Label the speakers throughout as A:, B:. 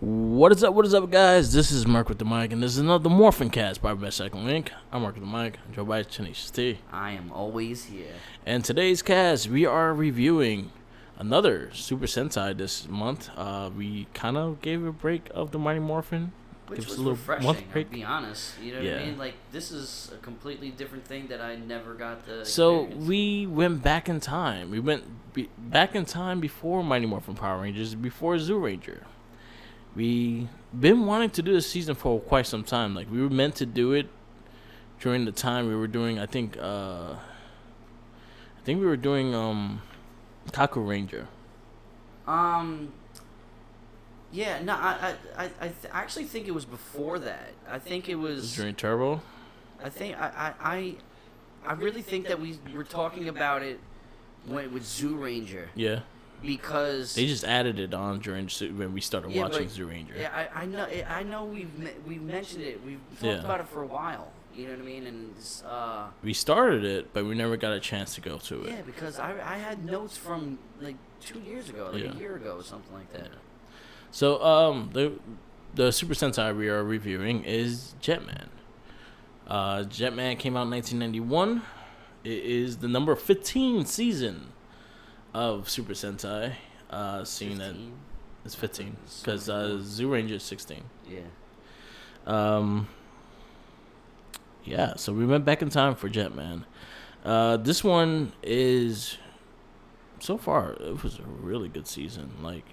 A: What is up, guys? This is Mark with the mic, and this is another MorphinCast by Best Second Link. I'm Mark with the mic, joined by Tenacious T.
B: I am always here.
A: And today's cast, we are reviewing another Super Sentai this month. We kind of gave a break of the Mighty Morphin.
B: Which was
A: a little
B: refreshing,
A: month break.
B: I'll be honest. You know what
A: Yeah.
B: I mean? Like, this is a completely different thing that I never got to
A: So
B: experience.
A: we went back in time. We went back in time before Mighty Morphin Power Rangers, before Zoo Ranger. We been wanting to do this season for quite some time. Like, we were meant to do it during the time we were doing. I think we were doing Kaku Ranger.
B: Yeah, no, I actually think it was before that. I think it was
A: During Turbo.
B: I think I really think that we were talking about it with Zoo Ranger.
A: Yeah.
B: Because
A: They just added it on during when we started watching
B: but-
A: Zoo Ranger.
B: Yeah, I know we've mentioned it. We've talked about it for a while. You know what I mean? And it's,
A: We started it, but we never got a chance to go to it.
B: yeah, because I had notes from like 2 years ago, like
A: Yeah.
B: a year ago, or something like that.
A: So the Super Sentai we are reviewing is Jetman. Jetman came out in 1991. It is the number 15 season of Super Sentai. Seeing that
B: 15?
A: it's 15 because Zoo Ranger is 16.
B: Yeah.
A: Yeah, so we went back in time for Jetman. This one is, so far, it was a really good season. Like,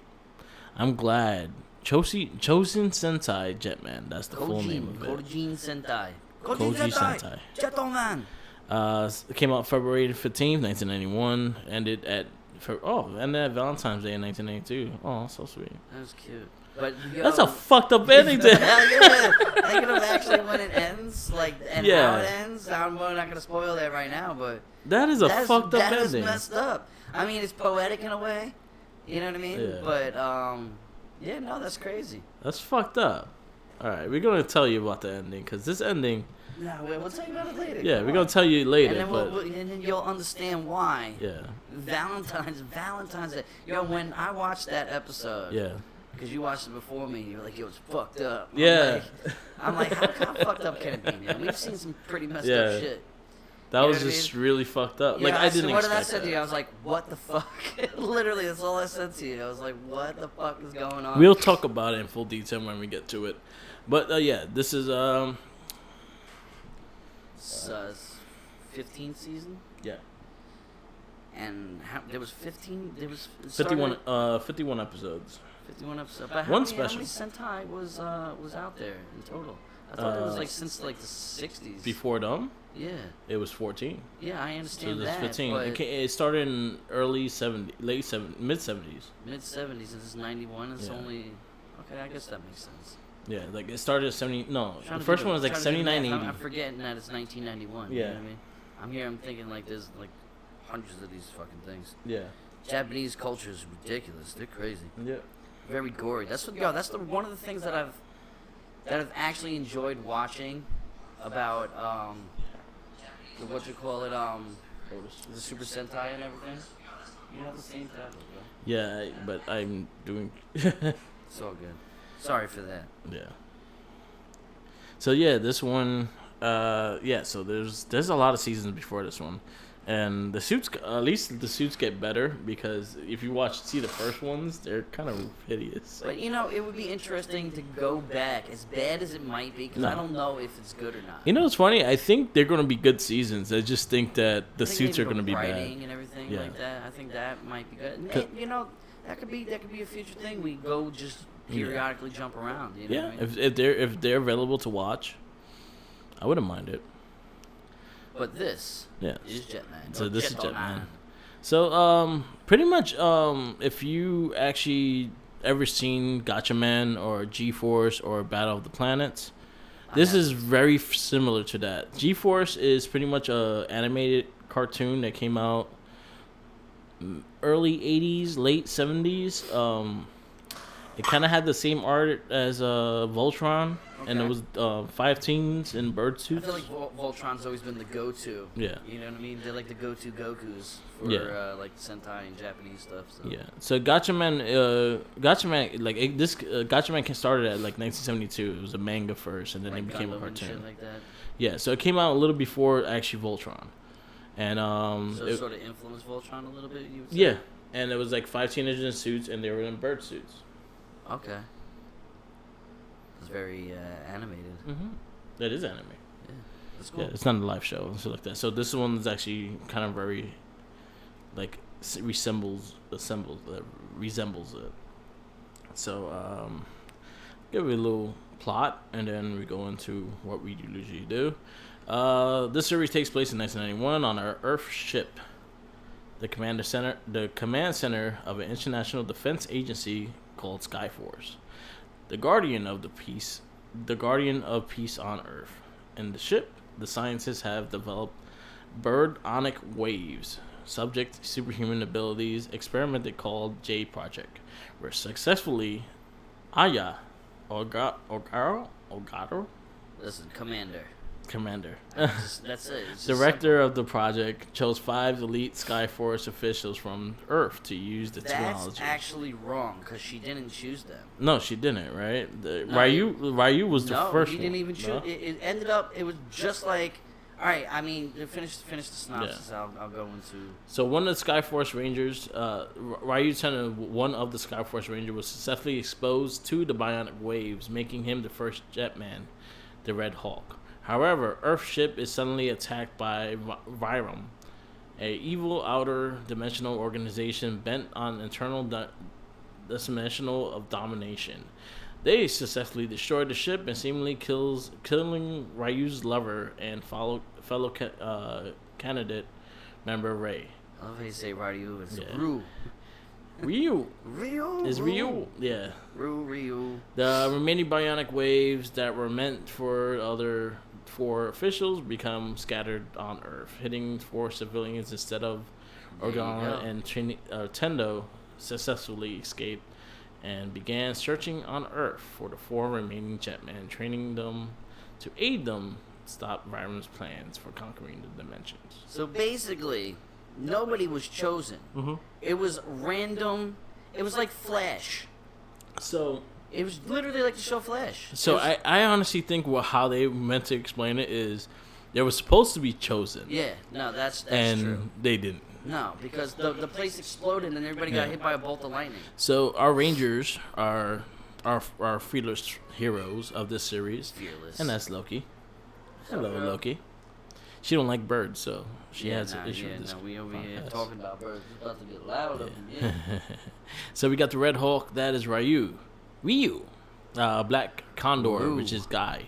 A: I'm glad. Chosen Sentai Jetman, that's the full name of it.
B: Kojin Sentai.
A: Koji Sentai.
B: Jetman.
A: It came out February 15th, 1991. Ended at Valentine's Day in 1992. Oh, so sweet.
B: That was cute. But
A: That's a fucked up ending.
B: Thinking of actually when it ends, like, and
A: Yeah.
B: how it ends. I'm not gonna spoil that right now, but
A: That is a fucked up
B: that is
A: ending.
B: messed up. I mean, it's poetic in a way. You know what I mean?
A: Yeah.
B: But yeah, no, that's crazy.
A: That's fucked up. All right, we're gonna tell you about the ending because this ending.
B: No, we'll tell you about it later.
A: Yeah,
B: Come
A: we're
B: on.
A: gonna tell you later.
B: And then,
A: but
B: and then you'll understand why.
A: yeah,
B: Valentine's Day. Yo, when I watched that episode,
A: yeah,
B: because you watched it before me, you were like, it was fucked up.
A: yeah.
B: I'm like, how fucked up can it be, man? We've seen some pretty messed
A: Yeah.
B: up shit.
A: That
B: You
A: was
B: know what I
A: just really fucked up. Like,
B: Yeah,
A: I didn't
B: so what did I
A: expect
B: say
A: that.
B: to you? I was like, what the fuck? Literally, that's all I said to you. I was like, what the fuck is going on?
A: We'll talk about it in full detail when we get to it. But yeah, this is
B: 15th season,
A: yeah,
B: and there was 15. There was
A: 51 episodes.
B: 51 episodes. But
A: One
B: how
A: special.
B: many Sentai was out there in total? I thought it was like since like the 60s.
A: Before them,
B: Yeah,
A: it was 14.
B: yeah, I
A: So
B: understand
A: there's
B: that.
A: 15.
B: But
A: It started in early 70s, mid 70s.
B: mid 70s, and this is 91. It's
A: Yeah.
B: only okay. I guess that makes sense.
A: Yeah, like it started at 70. No,
B: Trying
A: the
B: to
A: first
B: do
A: one was like
B: trying to do
A: 79,
B: math.
A: 80.
B: I'm forgetting that it's 1991. You
A: Yeah.
B: know what I mean? I'm here. I'm thinking like there's like hundreds of these fucking things.
A: Yeah.
B: Japanese culture is ridiculous. They're crazy.
A: Yeah.
B: Very gory. That's one of the things that I've actually enjoyed watching about what you call it the Super Sentai and everything. You have the same tablet, bro.
A: Yeah, but I'm doing.
B: It's all good. Sorry for that.
A: Yeah. So yeah, this one, so there's a lot of seasons before this one, and the suits, at least the suits get better because if you see the first ones, they're kind of hideous.
B: But it would be interesting to go back, as bad as it might be, because I don't know if it's good or not.
A: You know what's funny? I think they're going to be good seasons. I just think that the suits are going to be bad.
B: Writing and everything
A: Yeah.
B: like that. I think that might be good. And, that could be a future thing. We go just periodically jump around. You know
A: Yeah,
B: what I mean?
A: if they're available to watch, I wouldn't mind it.
B: But this
A: Yeah.
B: is Jetman.
A: So
B: or
A: this is
B: Jetman.
A: Jetman. So pretty much if you actually ever seen Gatchaman or G-Force or Battle of the Planets, this is very similar to that. G-Force is pretty much a animated cartoon that came out early 80s, late 70s. It kind of had the same art as Voltron, and it was 5 teens in bird
B: I
A: suits.
B: feel like Voltron's always been the go-to.
A: Yeah.
B: You know what I mean? They're like the go-to Gokus for like Sentai and Japanese stuff. So.
A: Yeah. So Gatchaman, Gatchaman started at like 1972. It was a manga first, and then
B: Like
A: it became a
B: Gundam and
A: cartoon.
B: shit like that.
A: Yeah. So it came out a little before actually Voltron, and
B: So it sort of influenced Voltron a little bit. You would say?
A: yeah, and it was like 5 teenagers in suits, and they were in bird suits.
B: Okay. It's very animated.
A: That is anime.
B: Yeah, that's cool.
A: Yeah, it's not a live show and shit like that. So this one's actually kind of very, like, resembles it. So give it a little plot, and then we go into what we usually do. This series takes place in 1991 on our Earth ship, the command center of an international defense agency called Skyforce, the guardian of peace on Earth. In the ship, the scientists have developed bionic waves, subject to superhuman abilities, experimented called J Project, where successfully Aya Ogaro,
B: Listen, Commander. That's it. It's just
A: Director of the project, chose 5 elite Skyforce officials from Earth to use the technology.
B: That's actually wrong, because she didn't choose them.
A: No, she didn't, right? Ryu was the first one.
B: No, he didn't even choose.
A: No?
B: It ended up, it was just like, all right, I mean, to finish the synopsis,
A: Yeah.
B: I'll go into...
A: So one of the Skyforce Rangers, Ryu Tenno, one of the Skyforce Rangers, was successfully exposed to the bionic waves, making him the first Jetman, the Red Hawk. However, Earth ship is suddenly attacked by Vyram, a evil outer dimensional organization bent on internal decimation of domination. They successfully destroy the ship and seemingly killing Ryu's lover and fellow candidate member Rei.
B: I love how you say Ryu. It's
A: Yeah.
B: Ryu.
A: Is Ryu. Yeah.
B: Ryu.
A: The remaining bionic waves that were meant for other 4 officials become scattered on Earth, hitting 4 civilians instead of Organa and Tendo successfully escaped and began searching on Earth for the 4 remaining Jetmen, training them to aid them stop Vyram's plans for conquering the dimensions.
B: So basically, nobody was chosen. It was random. It was like Flash.
A: So
B: it was literally like the show Flash.
A: So I honestly think how they meant to explain it is they were supposed to be chosen.
B: Yeah, no, that's
A: and
B: true.
A: They didn't.
B: No, because the place exploded and everybody got hit by a bolt of lightning.
A: So our Rangers are fearless heroes of this series.
B: Fearless.
A: And that's Loki. Hello, Loki. She don't like birds, so she has an issue with this.
B: We over here talking about birds. It's about to get loud up in here.
A: So we got the Red Hawk. That is Ryu. Black Condor, which is Guy.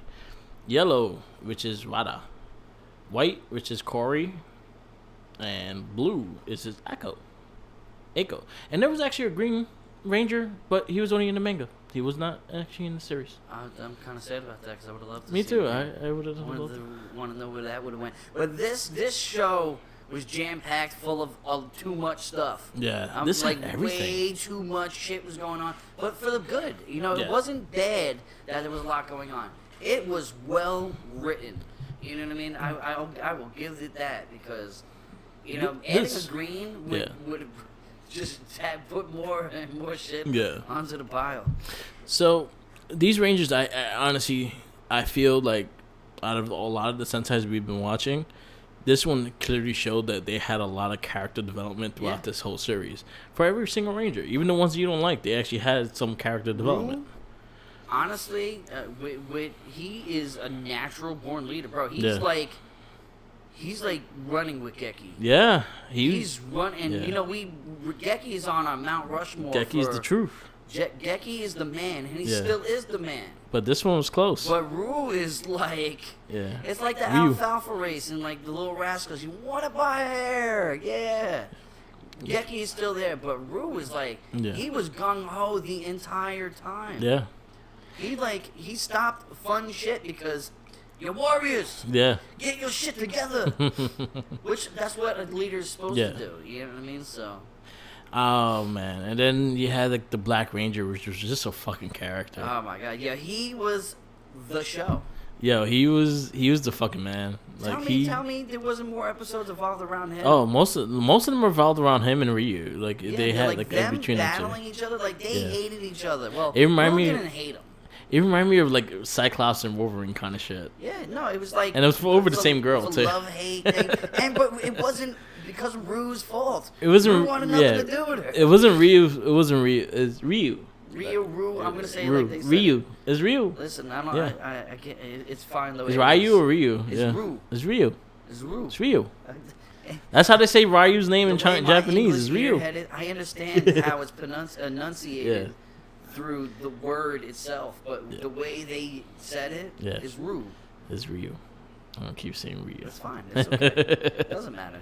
A: Yellow, which is Wada. White, which is Corey. And blue is his Echo. And there was actually a Green Ranger, but he was only in the manga. He was not actually in the series.
B: I'm kind of sad about that because I would have loved to
A: Me
B: see
A: too.
B: it.
A: I would have
B: loved want to know where that would have went. But this show was jam-packed full of too much stuff.
A: Yeah, this
B: like
A: had everything.
B: Way too much shit was going on, but for the good. You know,
A: Yeah.
B: It wasn't bad that there was a lot going on. It was well written. You know what I mean? I will give it that because, you know, adding a green would have just put more and more shit onto the pile.
A: So these Rangers, I honestly feel like out of a lot of the Sentais we've been watching, this one clearly showed that they had a lot of character development throughout this whole series. For every single Ranger, even the ones you don't like, they actually had some character development.
B: Honestly, he is a natural born leader, bro. He's like running with Geki.
A: Yeah,
B: he's running. And you know, Geki's on our Mount Rushmore.
A: Geki's the truth.
B: Geki is the man, and he still is the man.
A: But this one was close.
B: But Rue is like, it's like the alfalfa race and like the Little Rascals. You want to buy hair, Geki is still there, but Rue is like, he was gung ho the entire time.
A: Yeah.
B: He stopped fun shit because you're warriors.
A: Yeah.
B: Get your shit together. Which that's what a leader is supposed to do. You know what I mean? So.
A: Oh man, and then you had like the Black Ranger, which was just a fucking character.
B: Oh my god, yeah, he was the show.
A: Yo, he was the fucking man. Like
B: Tell me, there wasn't more episodes evolved around him.
A: Oh, most of them revolved around him and Ryu. Like they had like
B: them
A: between
B: battling each other. Like they hated each other. Well,
A: it reminded me.
B: Didn't hate him.
A: It reminded me of like Cyclops and Wolverine kind of shit.
B: Yeah, no, it was like,
A: and it was over the same girl too.
B: Love-hate thing, but it wasn't because of Ryu's fault.
A: It wasn't.
B: Ryu wanted nothing to do with her.
A: It wasn't Ryu. It wasn't Ryu. It's Ryu.
B: Ryu. I'm gonna say
A: Ryu.
B: like they said.
A: Ryu. It's Ryu.
B: Listen, I don't. I can't. It's fine though.
A: Is Ryu or Ryu?
B: It's Ryu.
A: It's Ryu.
B: It's Ryu.
A: It's Ryu. That's how they say Ryu's name in Japanese. Is Ryu.
B: I understand how it's enunciated through the word itself, but the way they said it is Ryu.
A: It's Ryu. I don't keep saying Ryu.
B: That's fine. It's okay. It doesn't matter.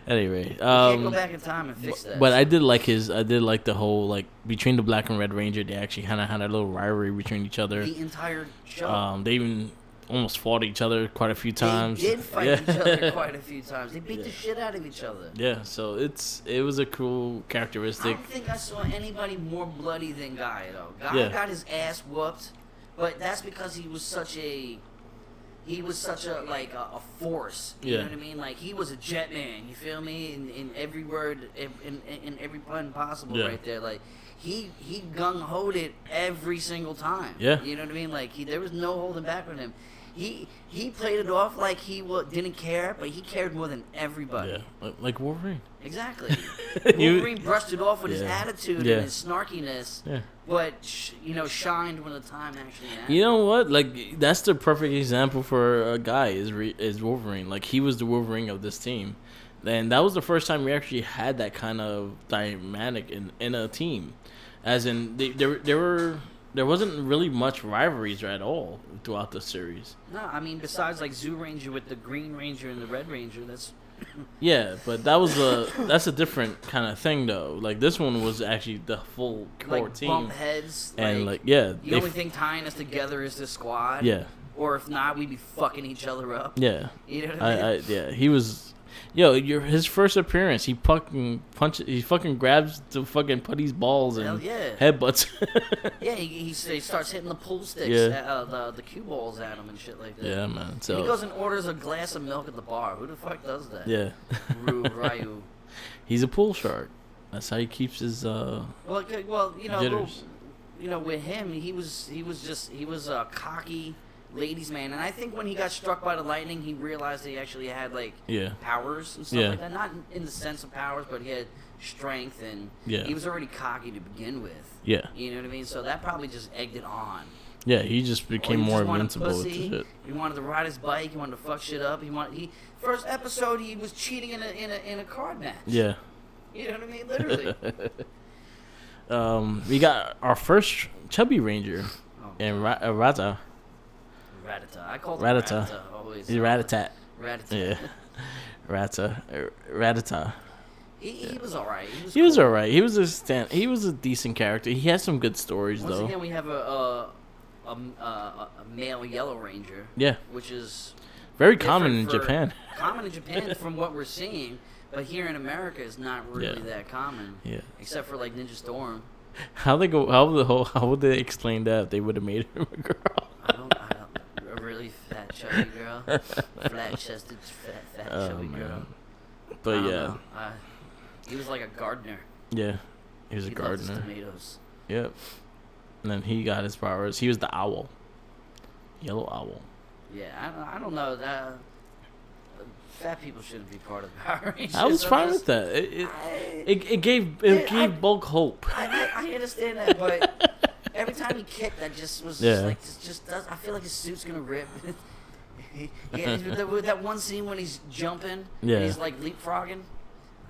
A: Anyway,
B: you can't go back in time and fix that.
A: But I did like the whole like between the Black and Red Ranger. They actually kind of had a little rivalry between each other.
B: The entire show.
A: They even almost fought each other quite a few times.
B: They did fight each other quite a few times. They beat the shit out of each other.
A: Yeah, so it was a cool characteristic.
B: I don't think I saw anybody more bloody than Guy though. Guy got his ass whooped, but that's because he was such a like a force. You know what I mean? Like he was a Jetman. You feel me? In every word, in every pun possible, right there. Like he gung hoed it every single time.
A: Yeah.
B: You know what I mean? Like there was no holding back on him. He played it off like he didn't care, but he cared more than everybody.
A: Yeah, like Wolverine.
B: Exactly. Wolverine brushed it off with his attitude and his snarkiness, but shined when the time actually happened.
A: You know what? Like that's the perfect example for a guy is Wolverine. Like he was the Wolverine of this team, and that was the first time we actually had that kind of dynamic in a team, as in there wasn't really much rivalries at all throughout the series.
B: No, I mean besides like Zoo Ranger with the Green Ranger and the Red Ranger, that's.
A: Yeah, but that's a different kind of thing though. Like this one was actually the full core
B: like
A: team.
B: Bump heads,
A: and
B: the only thing tying us together is the squad.
A: Yeah.
B: Or if not, we'd be fucking each other up.
A: Yeah.
B: You know what I mean?
A: Yeah, he was. His first appearance, he fucking grabs the fucking putty's balls and headbutts.
B: Yeah, he starts hitting the pool sticks, the cue balls at him and shit like that.
A: Yeah, man. So
B: and he goes and orders a glass of milk at the bar. Who the fuck does that?
A: Yeah.
B: Ryu.
A: He's a pool shark. That's how he keeps his
B: jitters. With him, he was a cocky ladies man, and I think when he got struck by the lightning, he realized he actually had like powers and stuff like that. Not in the sense of powers, but he had strength, and he was already cocky to begin with.
A: Yeah,
B: you know what I mean. So that probably just egged it on.
A: Yeah, he just became more invincible with the shit.
B: He wanted to ride his bike. He wanted to fuck shit up. First episode he was cheating in a card match.
A: Yeah,
B: you know what I mean, literally.
A: We got our first chubby ranger in Rata.
B: Ratata. I called him
A: Ratata.
B: Always.
A: He's Ratatat.
B: Ratata.
A: Yeah. Ratata.
B: He was alright.
A: He was alright. He was a decent character. He had some good stories though.
B: Once again, we have a male Yellow Ranger.
A: Yeah.
B: Which is
A: very common in Japan.
B: Common in Japan from what we're seeing, but here in America it's not really that common.
A: Yeah.
B: Except for like Ninja Storm.
A: How would they explain that if they would have made him a girl?
B: I don't a really fat chubby girl, flat chested fat chubby girl.
A: But
B: he was like a gardener.
A: Yeah, he was a gardener.
B: Loved his tomatoes.
A: Yep. And then he got his powers. He was the owl, yellow owl.
B: Yeah, I don't know that. Fat people shouldn't be part of Power Rangers.
A: I was fine with that. It gave Bulk hope.
B: I understand that, but every time he kicked, that just was just does. I feel like his suit's gonna rip. With that one scene when he's jumping, and he's like leapfrogging.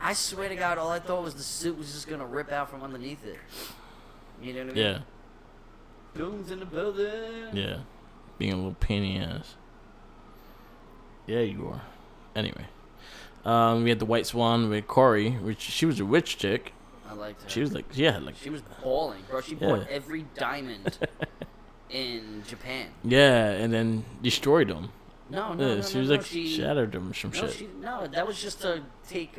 B: I swear to God, all I thought was the suit was just gonna rip out from underneath it. You know what I mean?
A: Yeah.
B: Booms in the building.
A: Yeah, being a little pain in the ass. Yeah, you are. Anyway, we had the White Swan with Corey, which she was a witch chick.
B: I liked her.
A: She was
B: she was balling, bro. She bought every diamond in Japan.
A: Yeah, and then destroyed them.
B: No.
A: She was like shattered them or some shit.
B: That was just to take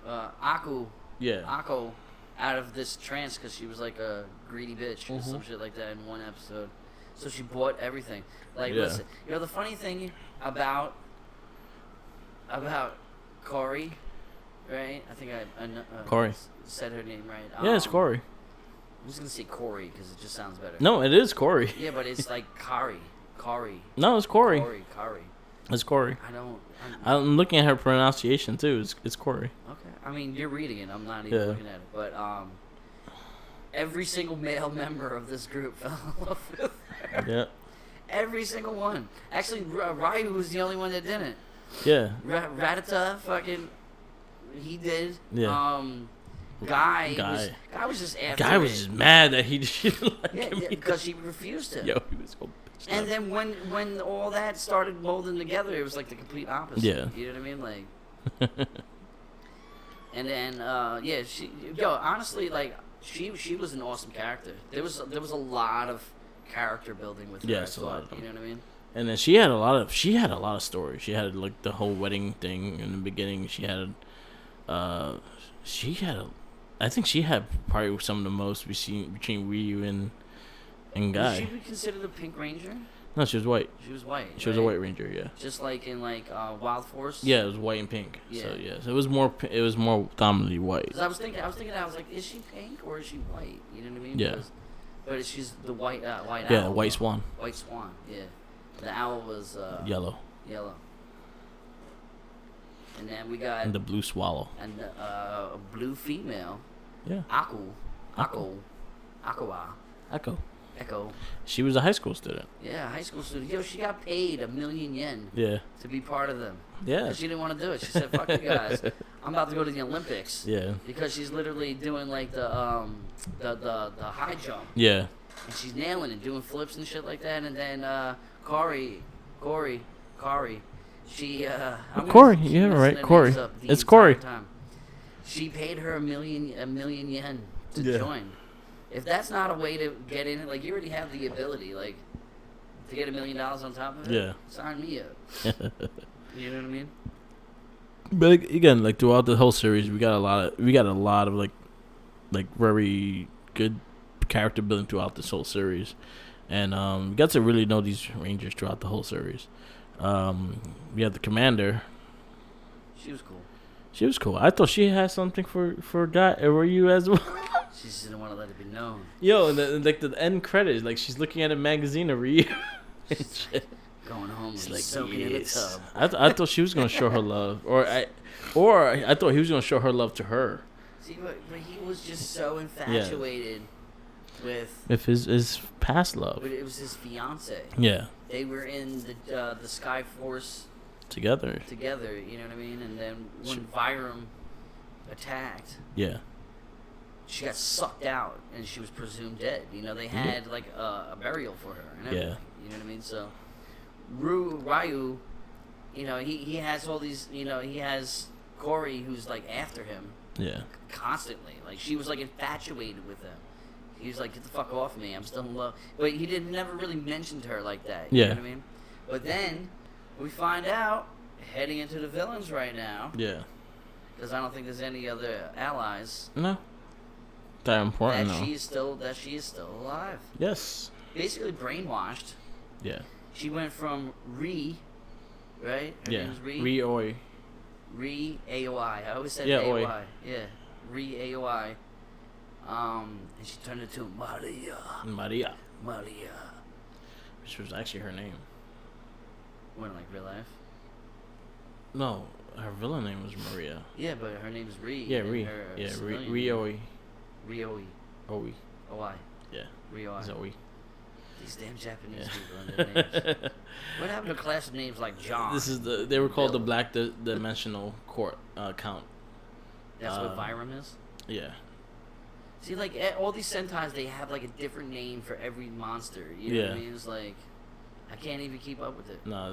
B: Aku.
A: Yeah.
B: Ako out of this trance because she was like a greedy bitch or some shit like that in one episode. So she bought everything. Like, listen, the funny thing about Corey, right? I think I
A: Corey
B: said her name right.
A: Yeah, it's Corey.
B: I'm just gonna say Corey because it just sounds better.
A: No, it is Corey.
B: Yeah, but it's like Kari.
A: No, it's Corey.
B: Kari.
A: It's Corey. I'm looking at her pronunciation too. It's Corey.
B: Okay. I mean, you're reading it. I'm not even looking at it. But every single male member of this group fell in love with her.
A: Yeah.
B: Every single one. Actually, Ryu was the only one that didn't.
A: Yeah.
B: Ratata, fucking, he did.
A: Yeah.
B: Guy was just after
A: Guy was just mad that he didn't like him.
B: Yeah, because he refused to.
A: Yo, he was so pissed
B: And
A: off.
B: then when all that started molding together, it was like the complete opposite.
A: Yeah.
B: You know what I mean? Like. And then honestly, like she was an awesome character. There was a lot of character building with her.
A: Yes, a lot of them.
B: You know what I mean?
A: And then she had a lot of stories. She had like the whole wedding thing in the beginning. I think she had probably some of the most between Ryu and Guy.
B: Was she be considered a Pink Ranger?
A: No, she was white.
B: She was white.
A: She was a White Ranger, yeah.
B: Just like in Wild Force.
A: Yeah, it was white and pink.
B: Yeah.
A: So yeah, so it was more dominantly white.
B: 'Cause I was thinking, I was like, is she pink or is she white? You know what I mean?
A: Yeah.
B: But she's the white owl.
A: Yeah, White Swan.
B: White Swan. Yeah. The owl was
A: Yellow.
B: Yellow. And then we got
A: And the blue swallow.
B: and a blue female.
A: Yeah.
B: Aqua. Echo.
A: She was a high school student.
B: Yeah, high school student. Yo, she got paid 1,000,000 yen
A: Yeah.
B: to be part of them.
A: Yeah.
B: And she didn't want to do it. She said, "Fuck you guys. I'm about to go to the Olympics."
A: Yeah.
B: Because she's literally doing like the high jump.
A: Yeah.
B: And she's nailing it, doing flips and shit like that. And then Corey. She
A: Corey, yeah, right, Corey. It's Corey.
B: Time. She paid her 1,000,000 yen to
A: Yeah.
B: join. If that's not a way to get in it, like you already have the ability, like to get $1 million on top of it.
A: Yeah.
B: Sign me up. You know what I mean?
A: But again, like throughout the whole series, we got a lot of like very good character building throughout this whole series, and we got to really know these Rangers throughout the whole series. We had the commander.
B: She was cool.
A: She was cool. I thought she had something for Guy. Were you as well?
B: She just didn't want to let it be known.
A: Yo, and the end credits, like she's looking at a magazine of Ryu.
B: Going home and
A: like,
B: soaking in the tub.
A: I thought she was gonna show her love, or I thought he was gonna show her love to her.
B: See, but he was just so infatuated with
A: his past love.
B: But it was his fiance.
A: Yeah.
B: They were in the Sky Force
A: together.
B: You know what I mean? And then when Vyram attacked,
A: yeah,
B: she got sucked out and she was presumed dead. You know, they had like a burial for her and everything.
A: Yeah.
B: You know what I mean? So Ryu, you know, he has all these. You know, he has Corey who's like after him.
A: Yeah.
B: Constantly, like she was like infatuated with him. He was like, "Get the fuck off me! I'm still in love." But he never really mentioned her like that. You know what I mean? But then we find out heading into the villains right now.
A: Yeah.
B: Because I don't think there's any other allies.
A: No. That important.
B: That she is still alive.
A: Yes.
B: Basically brainwashed.
A: Yeah.
B: She went from right? Her name was
A: Oi.
B: AOI. I always said
A: AOI.
B: AOI. Yeah. AOI. And she turned into Maria.
A: Which was actually her name.
B: When, like, real life?
A: No, her villain name was Maria.
B: Yeah, but her name's Ri.
A: Yeah, Ri. Yeah, Oi.
B: Oi.
A: Oi.
B: Oi.
A: Yeah.
B: Oi.
A: Zoe.
B: These damn Japanese people and their names. What happened to class names like John?
A: They were called the Black Dimensional Count.
B: That's what Vyram is?
A: Yeah.
B: See, like, all these Sentais, they have, like, a different name for every monster. You know what I mean? It's like, I can't even keep up with it.
A: No,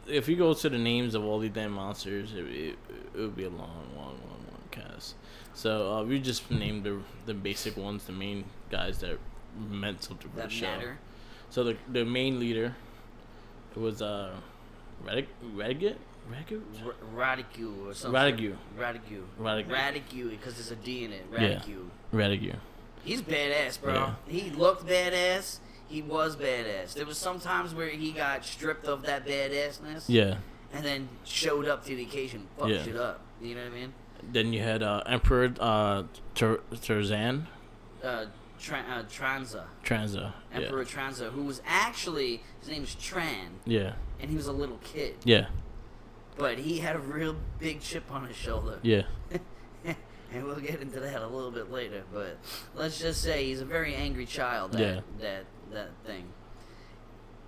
A: if you go to the names of all these damn monsters, it would be a long cast. So we just named the basic ones, the main guys that meant something for the show. Matter. So the main leader was Renegade?
B: Radigue or something. Radigue, because there's a D in it.
A: Radigue.
B: He's badass, bro.
A: Yeah.
B: He looked badass. He was badass. There was some times where he got stripped of that badassness.
A: Yeah.
B: And then showed up to the occasion, fucked shit up. You know what I mean?
A: Then you had Emperor Tarzan. Tranza.
B: Emperor Tranza, who was actually, his name is Tran.
A: Yeah.
B: And he was a little kid.
A: Yeah.
B: But he had a real big chip on his shoulder.
A: Yeah.
B: And we'll get into that a little bit later. But let's just say he's a very angry child, that thing.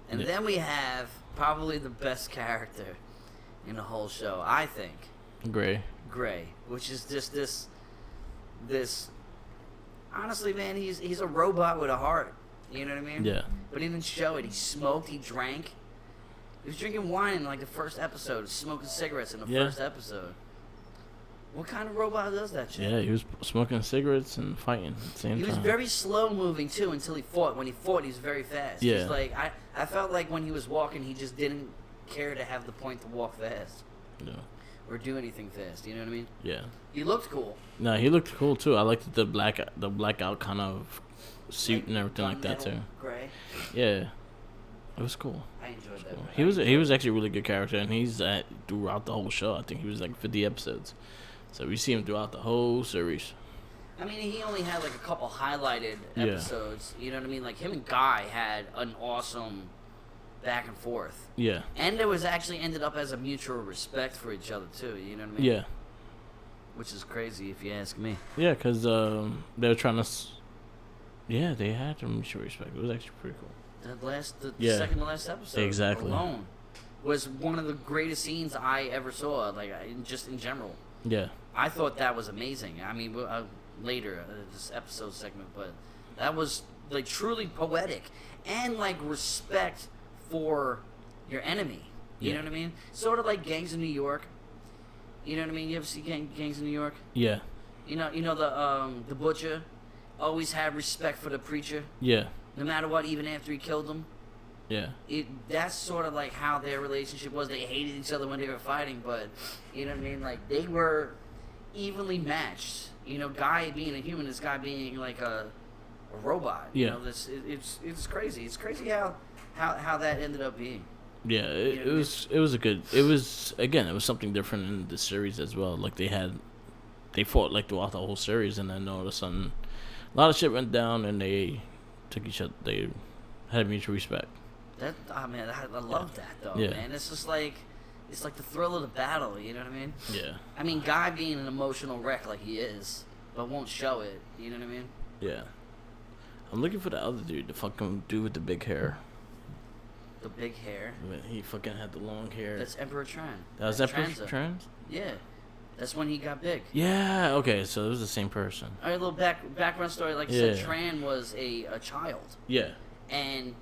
B: And then we have probably the best character in the whole show, I think.
A: Gray,
B: which is just this. Honestly, man, he's a robot with a heart. You know what I mean?
A: Yeah.
B: But he didn't show it. He smoked. He drank. He was drinking wine in like the first episode, smoking cigarettes in the first episode. What kind of robot does that shit?
A: Yeah, he was smoking cigarettes and fighting at the same time.
B: He was very slow moving too until he fought. When he fought, he was very fast.
A: Yeah.
B: He's like I felt like when he was walking, he just didn't care to have the point to walk fast.
A: No.
B: Or do anything fast. You know what I mean?
A: Yeah.
B: He looked cool.
A: No, he looked cool too. I liked the blackout kind of suit
B: like
A: and everything like that too.
B: Gray.
A: Yeah. It was cool.
B: I enjoyed that.
A: Cool. He was actually a really good character, and he's throughout the whole show. I think he was like 50 episodes, so we see him throughout the whole series.
B: I mean, he only had like a couple highlighted episodes. You know what I mean? Like him and Guy had an awesome back and forth.
A: Yeah.
B: And it was actually ended up as a mutual respect for each other too. You know what I mean?
A: Yeah.
B: Which is crazy if you ask me.
A: Yeah, because they were trying to. Yeah, they had a mutual respect. It was actually pretty cool.
B: The second to last episode alone was one of the greatest scenes I ever saw, like just in general.
A: Yeah.
B: I thought that was amazing. I mean, later, this episode segment, but that was like truly poetic and like respect for your enemy. You know what I mean? Sort of like Gangs of New York. You know what I mean? You ever see Gangs of New York?
A: Yeah.
B: You know the butcher always had respect for the preacher.
A: Yeah.
B: No matter what, even after he killed him.
A: Yeah.
B: That's sort of like how their relationship was. They hated each other when they were fighting, but you know what I mean? Like they were evenly matched. You know, Guy being a human, this guy being like a robot.
A: Yeah.
B: You know, it's crazy. It's crazy how that ended up being.
A: Yeah, it was something different in the series as well. Like they fought like throughout the whole series, and then all of a sudden, a lot of shit went down, and they took each other. They had mutual respect.
B: I love that though,
A: yeah.
B: Man. It's just like it's like the thrill of the battle. You know what I mean?
A: Yeah.
B: I mean, Guy being an emotional wreck like he is, but won't show it. You know what I mean?
A: Yeah. I'm looking for the other dude, the fucking dude with the big hair.
B: The big hair.
A: When he fucking had the long hair.
B: That's Emperor Tran.
A: That was Emperor Tran?
B: Yeah. That's when he got big.
A: Yeah, okay, so it was the same person.
B: All right, a little background story. Like I said, Tran was a child.
A: Yeah.
B: And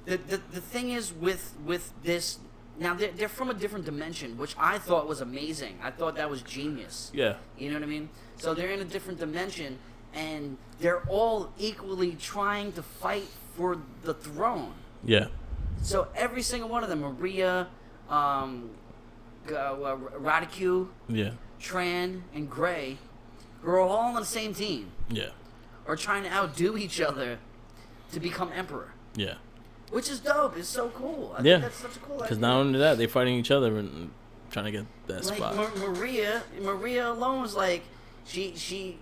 B: the thing is with this, now they're from a different dimension, which I thought was amazing. I thought that was genius.
A: Yeah.
B: You know what I mean? So they're in a different dimension, and they're all equally trying to fight for the throne.
A: Yeah.
B: So every single one of them, Maria, Radique,
A: yeah,
B: Tran, and Gray, who are all on the same team.
A: Yeah.
B: Are trying to outdo each other to become emperor.
A: Yeah.
B: Which is dope. It's so cool. I
A: think
B: that's such a cool idea.
A: Because not only that, they're fighting each other and trying to get that spot.
B: Maria alone was like, she's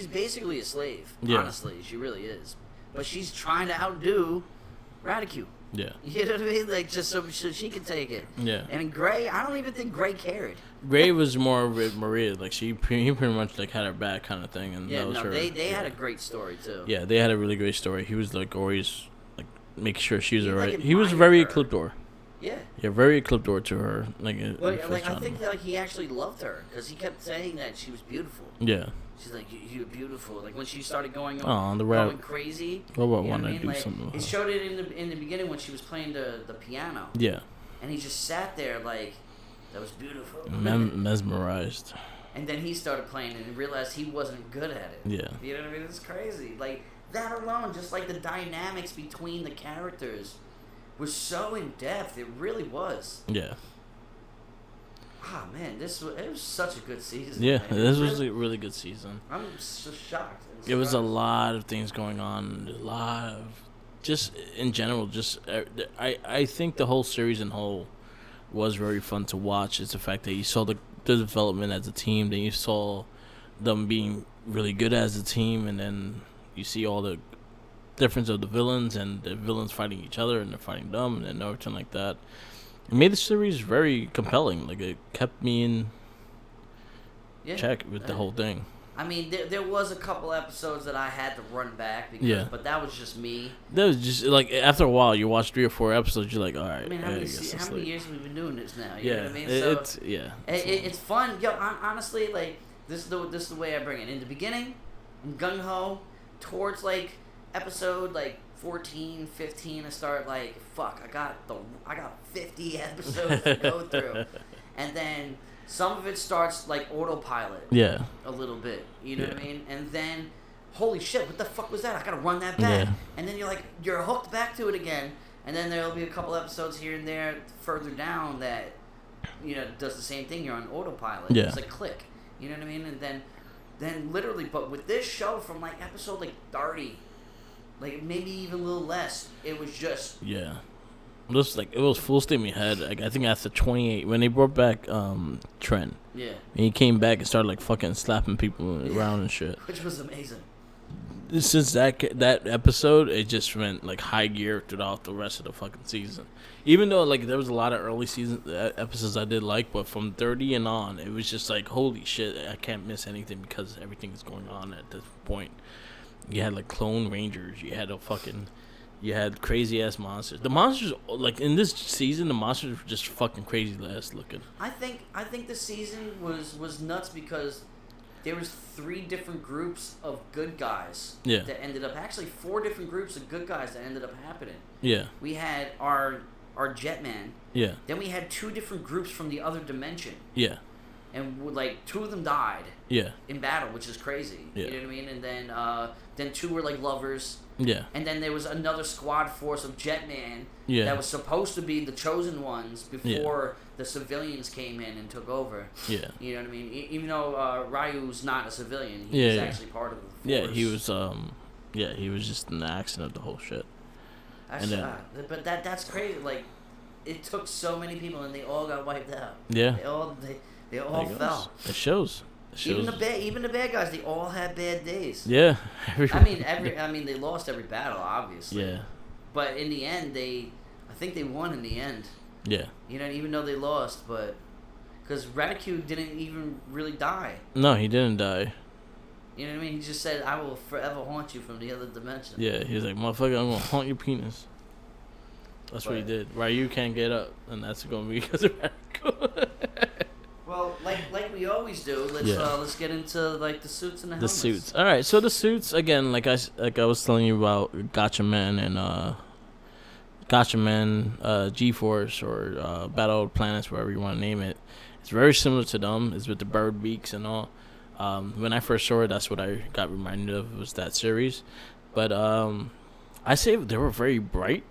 B: basically a slave. Yeah. Honestly, she really is. But she's trying to outdo Radique.
A: Yeah.
B: You know what I mean? Like, just so she could take it.
A: Yeah.
B: And Gray, I don't even think Gray cared.
A: Gray was more with Maria. Like, he pretty much, like, had her back kind of thing. And
B: yeah,
A: that was her.
B: They had a great story, too.
A: Yeah, they had a really great story. He was, like, always, like, making sure she was alright. He was very Ecliptor.
B: Yeah.
A: Yeah, very Ecliptor to her. Like,
B: I think that, like, he actually loved her. Because he kept saying that she was beautiful.
A: Yeah.
B: She's like, you're beautiful. Like, when she started going crazy.
A: Robot wanted to do something.
B: It showed it in the beginning when she was playing the piano.
A: Yeah.
B: And he just sat there like, that was beautiful.
A: Mesmerized.
B: And then he started playing and realized he wasn't good at it.
A: Yeah.
B: You know what I mean? It's crazy. Like, that alone, just like the dynamics between the characters was so in depth. It really was.
A: Yeah.
B: Ah, man, it was such a good season.
A: Yeah,
B: man.
A: this was a really good season.
B: I'm so shocked. And
A: It was a
B: surprised.
A: lot of things going on. A lot of, just in general, I think the whole series in whole was very fun to watch. It's the fact that you saw the development as a team, then you saw them being really good as a team, and then you see all the difference of the villains and the villains fighting each other and they're fighting them and everything like that. It made the series very compelling. Like, it kept me in check with the whole thing.
B: I mean, there was a couple episodes that I had to run back because, but that was just me.
A: That was just like, after a while, you watch 3 or 4 episodes, you're like, all right.
B: I mean, how many years have we been doing this now? You know what I mean? It's fun. Yo, honestly, like, this is the way I bring it. In the beginning, I'm gung ho. Towards like episode like 14, 15, I start like, fuck, I got 50 episodes to go through, and then some of it starts like autopilot.
A: Yeah.
B: A little bit, you know what I mean? And then, holy shit, what the fuck was that? I gotta run that back. Yeah. And then you're hooked back to it again. And then there'll be a couple episodes here and there further down that, does the same thing. You're on autopilot.
A: Yeah.
B: It's like click. You know what I mean? And then literally, but with this show from like episode like 30, like maybe even a little less, it was just
A: it was full steam ahead. Like, I think after 28, when they brought back Trent, and he came back and started like fucking slapping people around and shit,
B: which was amazing.
A: Since that episode, it just went like high gear throughout the rest of the fucking season. Even though like there was a lot of early season episodes I did like, but from 30 and on, it was just like, holy shit, I can't miss anything because everything is going on at this point. You had like clone rangers, you had crazy ass monsters. The monsters, like in this season, the monsters were just fucking crazy ass looking.
B: I think the season was nuts because there was 3 different groups of good guys that ended up, actually 4 different groups of good guys that ended up happening. Yeah. We had our Jetman. Yeah. Then we had 2 different groups from the other dimension. Yeah. And like 2 of them died. Yeah. In battle, which is crazy. Yeah. You know what I mean? And then 2 were like lovers. Yeah. And then there was another squad force of Jetman that was supposed to be the chosen ones before the civilians came in and took over. Yeah. You know what I mean? Even though Ryu's not a civilian, he was actually part of the force.
A: Yeah, he was just in the accident of the whole shit.
B: But that's crazy. Like, it took so many people and they all got wiped out. Yeah. They all fell.
A: It shows.
B: Even the bad guys, they all had bad days.
A: Yeah.
B: I mean, they lost every battle, obviously. Yeah. But in the end, I think they won in the end. Yeah. You know, even though they lost, but because Radicue didn't even really die.
A: No, he didn't die.
B: You know what I mean? He just said, "I will forever haunt you from the other dimension."
A: Yeah, he was like, "Motherfucker, I'm gonna haunt your penis." That's what he did. Ryu can't get up, and that's gonna be because of Radicue.
B: Well, like we always do, let's get into like the suits and the helmets.
A: The suits. All right, so the suits again, like I was telling you about Gatchaman and G-Force or Battle of the Planets, whatever you want to name it. It's very similar to them. It's with the bird beaks and all. When I first saw it, that's what I got reminded of, was that series. But I say they were very bright,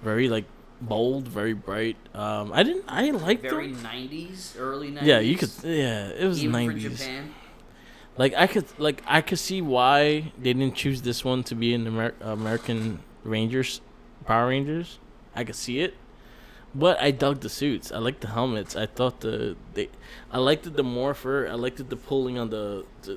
A: very like bold, very bright. I liked
B: very
A: them.
B: 90s, early 90s.
A: Yeah, you could. Yeah, it was
B: even
A: 90s.
B: For Japan.
A: I could see why they didn't choose this one to be in the American Rangers, Power Rangers. I could see it, but I dug the suits. I liked the helmets. I thought I liked the morpher. I liked the pulling on the
B: I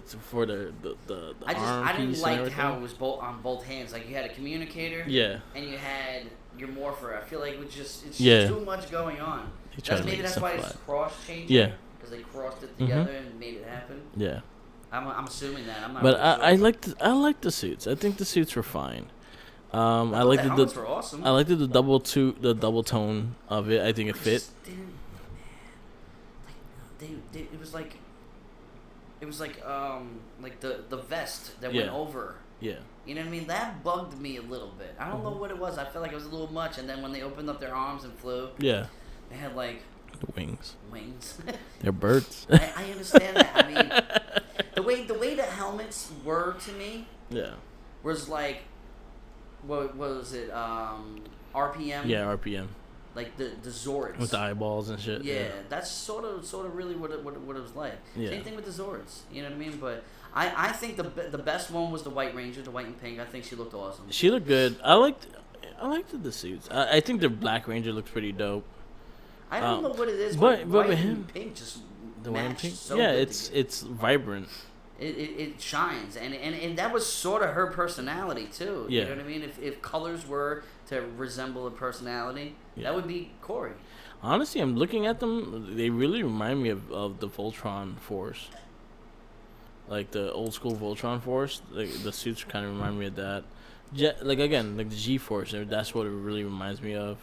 B: didn't like how it was on both hands. Like, you had a communicator. Yeah. And you had your morpher. I feel like it's just too much going on. That's why it's cross changing. Yeah. Because they crossed it together and made it happen. Yeah. I'm assuming that. I'm not.
A: But really I liked the suits. I think the suits were fine. I liked
B: the were awesome.
A: I liked the double tone of it. I think it fit.
B: It was like the vest that went over. Yeah. You know what I mean? That bugged me a little bit. I don't know what it was. I felt like it was a little much. And then when they opened up their arms and flew, they had like
A: the wings.
B: They're
A: birds.
B: I understand that. I mean, the way the helmets were to me, was like, what was it? RPM.
A: Yeah, RPM.
B: like the Zords
A: with the eyeballs and shit.
B: Yeah, that's sort of really what it was like.
A: Yeah.
B: Same thing with the Zords. You know what I mean? But I think the best one was the White Ranger, the white and pink. I think she looked awesome.
A: She looked good. I liked the suits. I think the Black Ranger looks pretty dope.
B: I don't know what it is,
A: but
B: white
A: with
B: and
A: him,
B: pink just
A: the white and pink.
B: so
A: yeah,
B: good
A: it's vibrant.
B: It shines, and that was sort of her personality too.
A: Yeah.
B: You know what I mean? If colors were to resemble a personality, that would be Corey.
A: Honestly, I'm looking at them. They really remind me of the Voltron Force, like the old school Voltron Force. Like the suits kind of remind me of that. Like again, like the G Force. That's what it really reminds me of,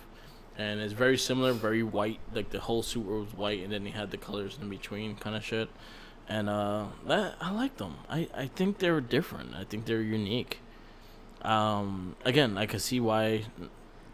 A: and it's very similar, very white. Like the whole suit was white, and then he had the colors in between, kind of shit. And that I like them. I think they're different. I think they're unique. Again, I could see why.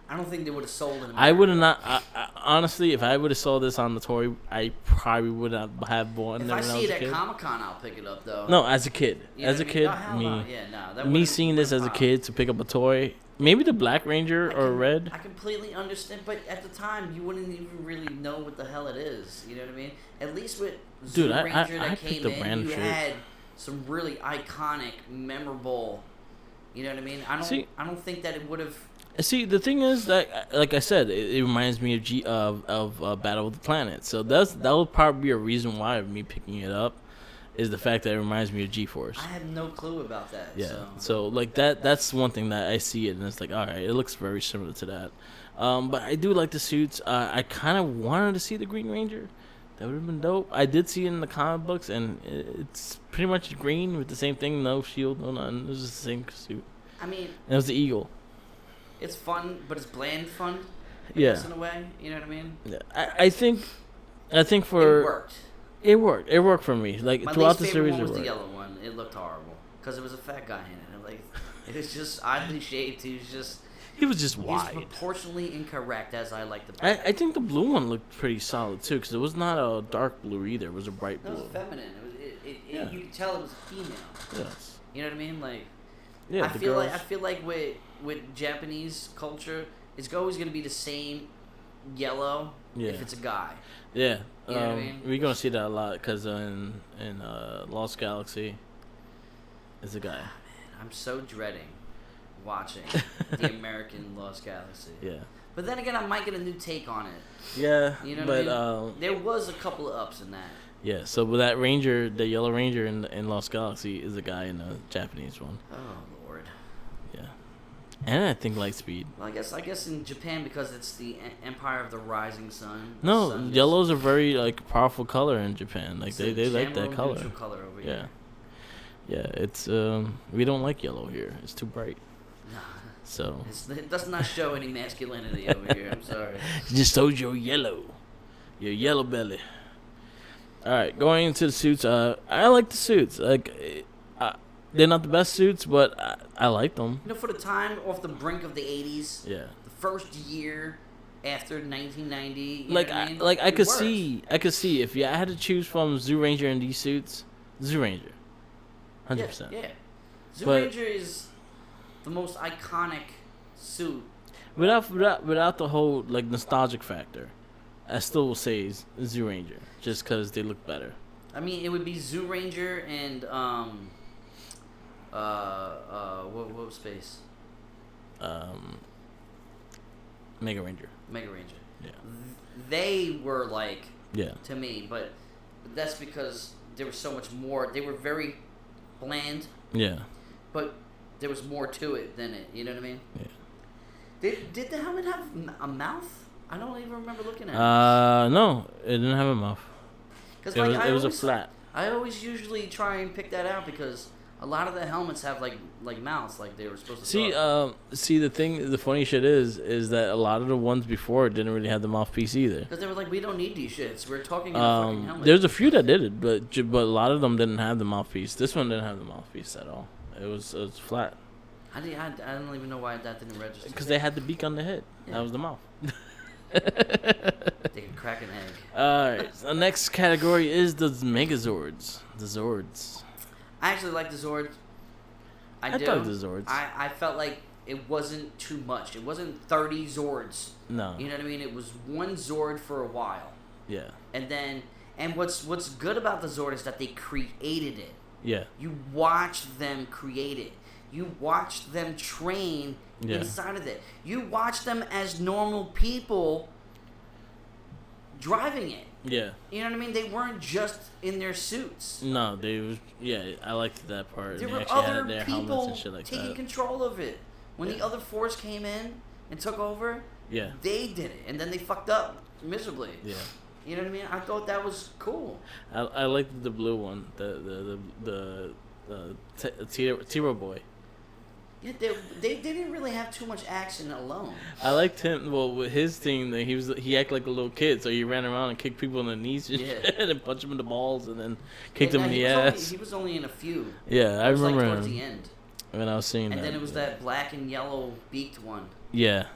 B: I don't think they would have sold it.
A: I would have not. Honestly, if I would have saw this on the toy, I probably would not have bought it.
B: If I see it at Comic-Con, I'll pick it up though.
A: No, as a kid,
B: You know
A: as a
B: what I
A: kid,
B: mean? No,
A: me,
B: yeah, no,
A: me seeing this as a kid to pick up a toy, maybe the Black Ranger or Red.
B: I completely understand, but at the time you wouldn't even really know what the hell it is. You know what I mean? At least with Zoo Ranger that came in, you had some really iconic, memorable. You know what I mean? I don't think that it would have.
A: See, the thing is that, like I said, it reminds me of Battle of the Planets. So that would probably be a reason why of me picking it up, is the fact that it reminds me of G-Force.
B: I had no clue about that.
A: Yeah. So like that's one thing that I see it and it's like, all right, it looks very similar to that. But I do like the suits. I kind of wanted to see the Green Ranger. That would have been dope. I did see it in the comic books, and it's pretty much green with the same thing, no shield, no nothing. It was just the same suit.
B: I mean,
A: and it was the eagle.
B: It's fun, but it's bland fun. I guess, in a way, you know what I mean?
A: Yeah, I think for
B: it worked.
A: It worked. It worked for me. Like throughout the series,
B: one was
A: it worked.
B: the yellow one. It looked horrible because it was a fat guy in it. Like it was just oddly shaped. He was just wide. He was proportionally incorrect, as I like to put it.
A: I think the blue one looked pretty solid too, because it was not a dark blue either. It was a bright blue.
B: It was feminine. You could tell it was a female.
A: Yes.
B: You know what I mean? Like,
A: yeah.
B: I feel like with Japanese culture, it's always going to be the same yellow if it's a guy.
A: Yeah.
B: You know what I mean?
A: We're gonna see that a lot because in Lost Galaxy, it's a guy.
B: Man, I'm so dreading watching the American Lost Galaxy.
A: Yeah.
B: But then again, I might get a new take on it.
A: Yeah.
B: You know what I mean? There was a couple of ups in that.
A: Yeah. So with that Ranger, the Yellow Ranger in Lost Galaxy is a guy in the Japanese one.
B: Oh Lord.
A: Yeah. And I think Lightspeed.
B: Well, I guess in Japan, because it's the Empire of the Rising Sun.
A: No, yellow's a very powerful color in Japan. Like they like that color.
B: Color over here.
A: Yeah, it's we don't like yellow here. It's too bright.
B: Nah.
A: So
B: it does not show any masculinity over here. I'm sorry.
A: It just shows your yellow belly. All right, going into the suits. I like the suits. Like. They're not the best suits, but I like them.
B: You know, for the time, off the brink of the 80s,
A: yeah,
B: the first year after 1990,
A: I could see if I had to choose from Zoo Ranger and these suits, Zoo Ranger, 100%.
B: Yeah. Zoo Ranger is the most iconic suit.
A: Without the whole nostalgic factor, I still will say Zoo Ranger just because they look better.
B: I mean, it would be Zoo Ranger and what space?
A: Mega Ranger.
B: Yeah. They were to me, but that's because there was so much more. They were very bland.
A: Yeah.
B: But there was more to it than it. You know what I mean?
A: Yeah.
B: Did the helmet have a mouth? I don't even remember looking at
A: it. No, it didn't have a mouth.
B: Because
A: it was a flat.
B: I always usually try and pick that out because a lot of the helmets have like mouths, like they were supposed to.
A: See, the funny shit is that a lot of the ones before didn't really have the mouthpiece either.
B: Because they were like, we don't need these shits. We're talking in a fucking helmet.
A: There's a few that did it, but a lot of them didn't have the mouthpiece. This one didn't have the mouthpiece at all. It was flat.
B: I don't even know why that didn't register.
A: Because they had the beak on the head. Yeah. That was the mouth.
B: They can crack an egg.
A: Alright, so the next category is the Megazords. The Zords.
B: I actually like the Zords. I do.
A: like the Zords.
B: I felt like it wasn't too much. It wasn't 30 Zords.
A: No.
B: You know what I mean? It was one Zord for a while.
A: Yeah.
B: And what's good about the Zord is that they created it.
A: Yeah.
B: You watched them create it. You watched them train inside of it. You watched them as normal people driving it.
A: Yeah.
B: You know what I mean? They weren't just in their suits.
A: No, they was. Yeah, I liked that part.
B: There
A: They
B: were
A: actually had
B: other
A: their helmets
B: people
A: and shit like
B: taking
A: that.
B: control of it. When the other force came in and took over,
A: Yeah.
B: they did it, and then they fucked up miserably.
A: Yeah.
B: You know what I mean? I thought that was cool.
A: I liked the blue one, the Tiro boy.
B: Yeah, they didn't really have too much action alone.
A: I liked him. Well, with his thing, that he acted like a little kid, so he ran around and kicked people in the knees and shit, and punched them in the balls, and then kicked them in the ass.
B: He was only in a few.
A: Yeah, I remember
B: like towards
A: him
B: the end.
A: when I was seeing that.
B: And then it was that black and yellow beaked one.
A: Yeah.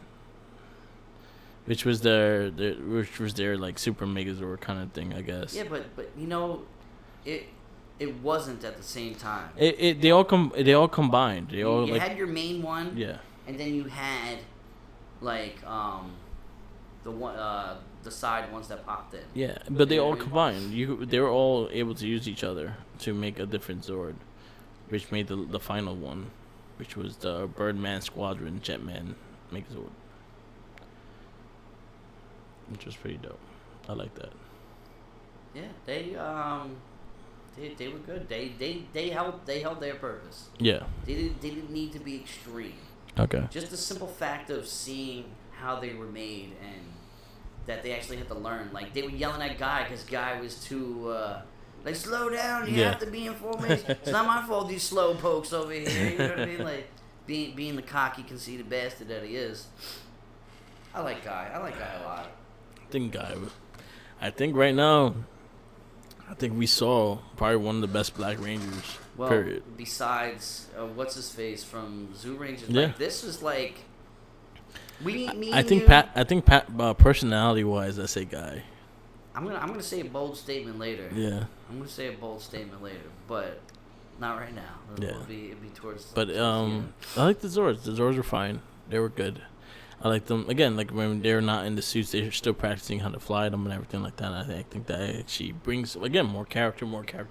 A: Which was their like super Megazord kind of thing, I guess.
B: Yeah, but you know, it wasn't at the same time.
A: They all combined. They all
B: you
A: like
B: had your main one.
A: yeah.
B: And then you had like the one the side ones that popped in.
A: Yeah, but they all combined. They were all able to use each other to make a different Zord, which made the final one, which was the Birdman Squadron Jetman Megazord, which was pretty dope. I like that.
B: Yeah, they were good. They held their purpose.
A: Yeah.
B: They didn't need to be extreme.
A: Okay.
B: Just the simple fact of seeing how they were made and that they actually had to learn. Like, they were yelling at Guy because Guy was too, like, slow down, you have to be in formation. It's not my fault, you slow pokes over here. You know what I mean? Like, being the cocky, conceited bastard that he is. I like Guy. I like Guy a lot.
A: I think right now, we saw probably one of the best Black Rangers.
B: Well,
A: period.
B: Besides, what's his face from Zoo Rangers?
A: Yeah.
B: Like, this is like,
A: I think Pat, personality wise, I say Guy.
B: I'm gonna say a bold statement later.
A: Yeah.
B: I'm gonna say a bold statement later, but not right now. It'll be towards.
A: But I like the Zords. The Zords were fine. They were good. I like them again. Like when they're not in the suits, they're still practicing how to fly them and everything like that. And I think that actually brings again more character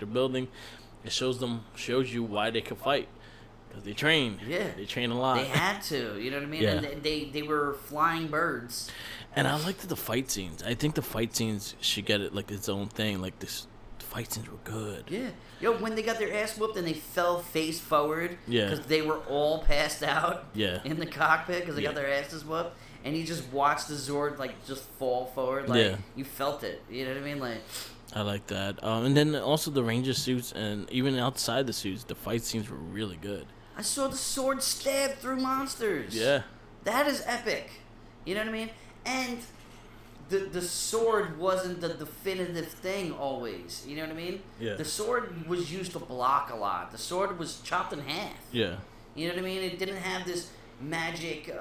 A: building. It shows you why they could fight because they train.
B: Yeah,
A: they train a lot.
B: They had to. You know what I mean?
A: Yeah.
B: And they were flying birds.
A: And I liked the fight scenes. I think the fight scenes should get it like its own thing. Like the fight scenes were good.
B: Yeah. Yo, when they got their ass whooped and they fell face forward.
A: Yeah.
B: Because they were all passed out.
A: Yeah.
B: In the cockpit because they got their asses whooped, and you just watched the Zord like just fall forward. Like you felt it. You know what I mean? Like.
A: I like that. And then also the Ranger suits and even outside the suits, the fight scenes were really good.
B: I saw the sword stab through monsters.
A: Yeah.
B: That is epic. You know what I mean? And the sword wasn't the definitive thing always. You know what I mean?
A: Yeah.
B: The sword was used to block a lot. The sword was chopped in half.
A: Yeah.
B: You know what I mean? It didn't have this magic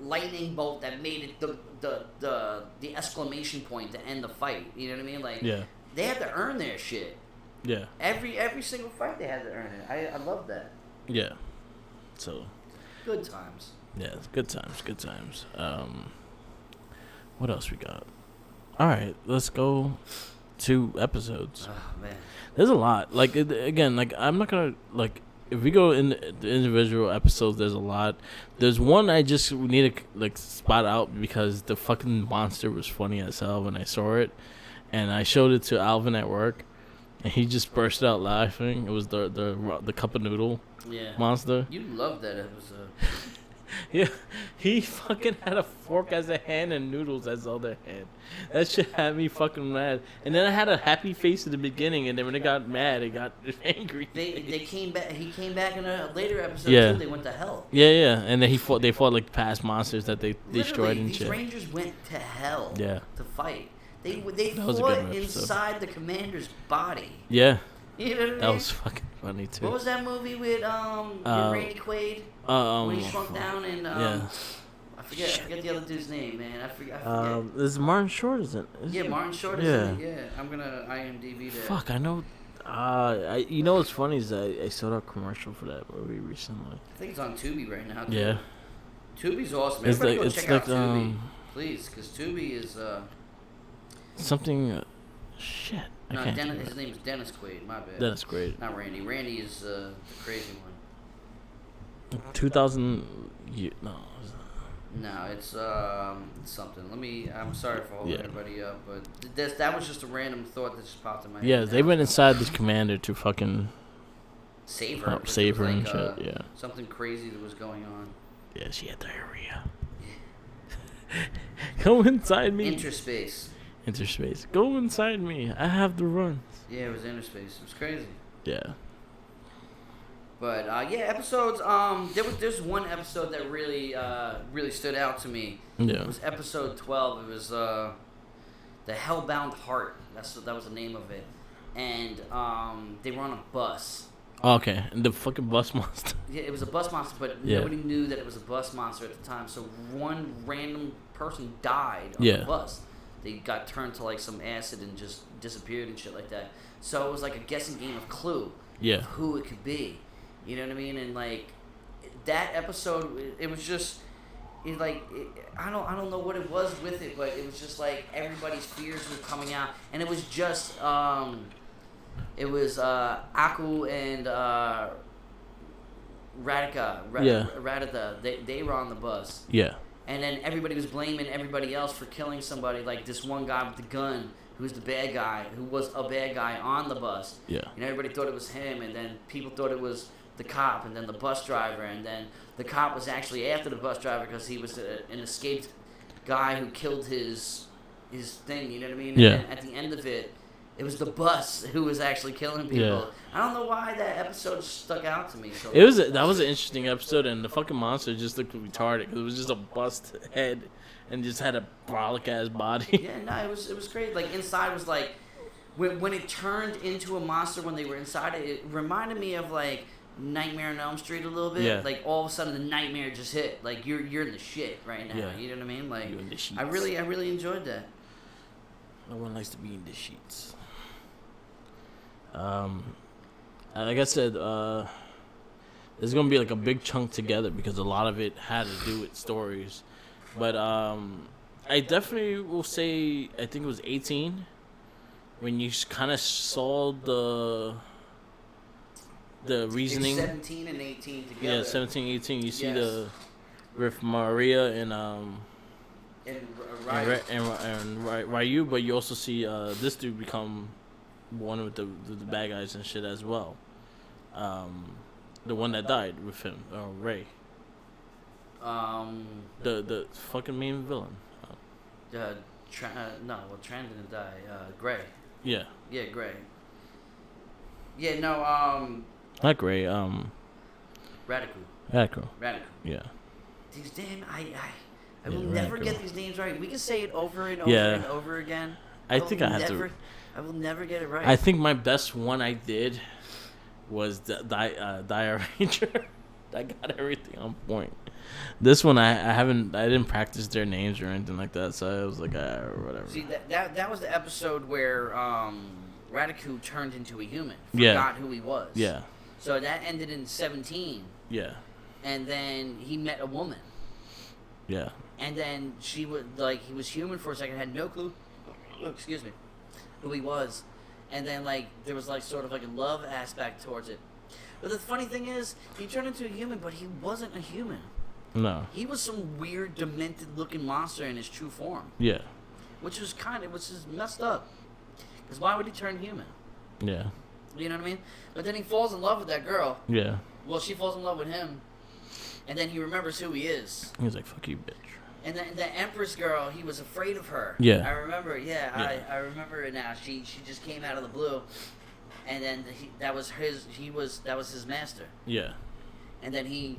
B: lightning bolt that made it the exclamation point to end the fight. You know what I mean? Like they had to earn their shit.
A: Yeah.
B: Every single fight they had to earn it. I love that.
A: Yeah. So.
B: Good times.
A: Yeah, it's good times. Good times. What else we got? All right, let's go to episodes.
B: Oh man,
A: there's a lot. Like again, like I'm not gonna like. If we go in the individual episodes, there's a lot. There's one I just need to like spot out because the fucking monster was funny as hell when I saw it, and I showed it to Alvin at work, and he just burst out laughing. It was the cup of noodle monster.
B: You loved that episode.
A: Yeah, he fucking had a fork as a hand and noodles as other hand. That shit had me fucking mad. And then I had a happy face at the beginning, and then when it got mad, it got angry.
B: They came back. He came back in a later episode too. They went to hell.
A: Yeah, and then they fought like past monsters that they destroyed and
B: these
A: shit.
B: Rangers went to hell.
A: Yeah.
B: To fight. They fought inside the commander's body.
A: Yeah.
B: You know what I mean?
A: That was fucking funny too.
B: What was that movie with Randy Quaid? When he shrunk down and I forget the other dude's name, man. I forget.
A: This is Martin Short, isn't it?
B: Martin Short is in it. Yeah, I'm gonna IMDb that.
A: Fuck, I know You know what's funny is I saw a commercial for that movie recently.
B: I think it's on Tubi right now. Too.
A: Yeah.
B: Tubi's awesome.
A: It's
B: Everybody
A: like
B: go
A: it's
B: check
A: like
B: out Tubi, please, because Tubi is
A: something. Shit.
B: no,
A: I can't.
B: Dennis, his name is Dennis Quaid. My bad.
A: That's great.
B: Not Randy. Randy is the crazy one.
A: 2000. No.
B: No, it's something. I'm sorry for holding
A: Yeah.
B: everybody up, but that was just a random thought that just popped in my head.
A: Yeah, they went inside this commander to fucking
B: Save her. because
A: save
B: it
A: her
B: was
A: and
B: like,
A: shit. Yeah.
B: Something crazy that was going on.
A: Yeah, she had diarrhea. Go inside me.
B: Interspace.
A: Interspace. Go inside me. I have the runs.
B: Yeah, it was interspace. It was crazy.
A: Yeah.
B: But yeah, episodes. There's one episode that really stood out to me.
A: Yeah.
B: It was episode 12. It was the Hellbound Heart. That was the name of it, and they were on a bus.
A: Okay, and the fucking bus monster.
B: Yeah, it was a bus monster, but
A: Yeah.
B: nobody knew that it was a bus monster at the time. So one random person died on
A: Yeah.
B: the bus. They got turned to like some acid and just disappeared and shit like that. So it was like a guessing game of Clue.
A: Yeah.
B: Of who it could be. You know what I mean? And like that episode, it was just I don't know what it was with it, but it was just like everybody's fears were coming out, and it was just Aku and Raditha. They were on the bus.
A: Yeah.
B: And then everybody was blaming everybody else for killing somebody. Like this one guy with the gun, who was the bad guy, who was a bad guy on the bus.
A: Yeah.
B: And everybody thought it was him, and then people thought it was the cop, and then the bus driver, and then the cop was actually after the bus driver because he was an escaped guy who killed his thing. You know what I mean?
A: Yeah.
B: And then at the end of it, it was the bus who was actually killing people.
A: Yeah.
B: I don't know why that episode stuck out to me. So
A: That was an interesting episode, and the fucking monster just looked retarded because it was just a bust head and just had a brolic ass body.
B: Yeah, no, it was great. Like inside was like when it turned into a monster when they were inside it reminded me of like Nightmare on Elm Street a little bit.
A: Yeah.
B: Like all of a sudden the nightmare just hit. Like you're in the shit right now.
A: Yeah.
B: You know what I mean? Like
A: You're in the sheets.
B: I really enjoyed that.
A: No one likes to be in the sheets. Like I said, there's gonna be like a big chunk together because a lot of it had to do with stories. But I definitely will say I think it was 18 when you kind of saw the reasoning.
B: It's 17 and 18 together.
A: Yeah, 17, 18. You see
B: Yes.
A: the with Maria and
B: Right.
A: and Ryu, but you also see this dude become one with the bad guys and shit as well. The one that died with him, Ray. The fucking main villain.
B: Tran didn't die. Gray.
A: Yeah.
B: Yeah, Gray. Yeah, no.
A: Not Gray.
B: Radical.
A: Yeah.
B: These damn I
A: Yeah,
B: will never
A: Radical.
B: get these names right. We can say it over and over
A: Yeah.
B: and over again.
A: I think I have
B: never,
A: to.
B: I will never get it right.
A: I think my best one I did was Dire Ranger. I got everything on point. This one I didn't practice their names or anything like that, so I was like, whatever.
B: See that was the episode where Radical turned into a human.
A: Yeah.
B: Forgot who he was.
A: Yeah.
B: So that ended in 17,
A: Yeah.
B: and then he met a woman,
A: Yeah.
B: and then she was like he was human for a second, had no clue. Oh, excuse me, who he was, and then like there was like sort of like a love aspect towards it. But the funny thing is, he turned into a human, but he wasn't a human.
A: No.
B: He was some weird, demented-looking monster in his true form,
A: Yeah.
B: which is messed up. Because why would he turn human?
A: Yeah.
B: You know what I mean? But then he falls in love with that girl.
A: Yeah.
B: Well, she falls in love with him, and then he remembers who he is.
A: He was like, "Fuck you, bitch."
B: And then the Empress girl, he was afraid of her.
A: Yeah.
B: I remember. Yeah,
A: Yeah.
B: I remember it now. She just came out of the blue, and then that was his master.
A: Yeah.
B: And then he,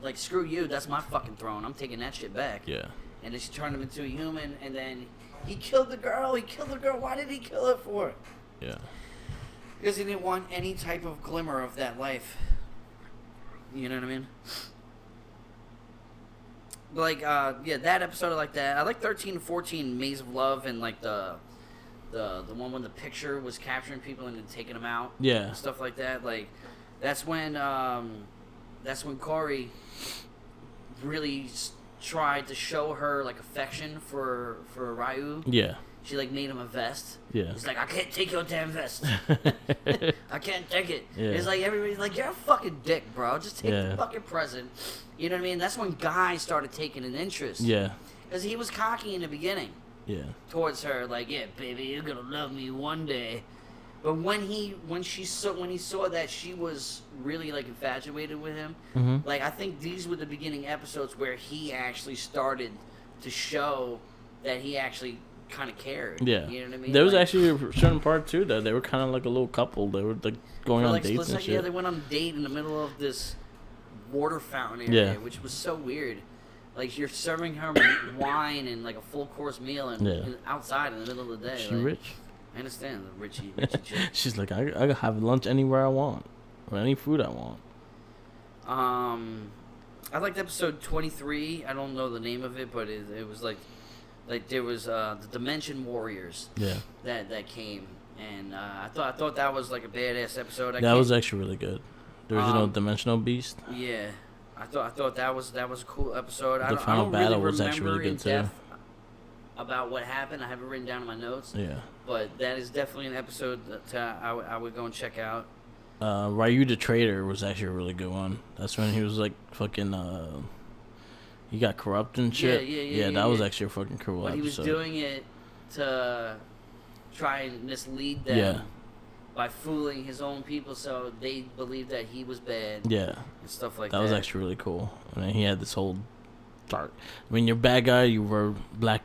B: like, screw you. That's my fucking throne. I'm taking that shit back.
A: Yeah.
B: And then she turned him into a human, and then he killed the girl. Why did he kill her for?
A: Yeah.
B: Because he didn't want any type of glimmer of that life. You know what I mean? Like, yeah, that episode like that. I like 13 and 14, Maze of Love, and like the the one when the picture was capturing people and then taking them out.
A: Yeah.
B: And stuff like that. Like, that's when Corey really tried to show her like affection for Ryu.
A: Yeah.
B: She like made him a vest.
A: Yeah.
B: He's like, I can't take your damn vest. I can't take it.
A: Yeah.
B: It's like everybody's like, you're a fucking dick, bro. Just take the fucking present. You know what I mean? That's when Guy started taking an interest.
A: Yeah.
B: Because he was cocky in the beginning.
A: Yeah.
B: Towards her, like, yeah, baby, you're gonna love me one day. But when he saw that she was really like infatuated with him, like I think these were the beginning episodes where he actually started to show that he actually kind of cared.
A: Yeah.
B: You know what I mean?
A: There was
B: like,
A: actually a certain part too that they were kind of like a little couple. They were like going on dates and shit.
B: Yeah, they went on a date in the middle of this water fountain area, which was so weird. Like, you're serving her wine and like a full course meal and outside in the middle of the day.
A: She
B: like,
A: rich.
B: I understand the Richie chick.
A: She's like, I can have lunch anywhere I want, or any food I want.
B: I liked episode 23. I don't know the name of it, but it was like there was the Dimension Warriors.
A: Yeah.
B: That came, and I thought that was like a badass episode.
A: That was actually really good. The original Dimensional Beast.
B: Yeah, I thought that was a cool episode.
A: The final battle was actually really good too.
B: About what happened, I have it written down in my notes.
A: Yeah.
B: But that is definitely an episode that I would go and check out.
A: Ryu the Traitor was actually a really good one. That's when he was like fucking. He got corrupt and shit. Yeah. That was actually a fucking cool episode.
B: But he was doing it to try and mislead them by fooling his own people, so they believed that he was bad.
A: Yeah.
B: And stuff like that.
A: That was actually really cool. I mean, he had this whole dark. I mean, you're a bad guy. You wear black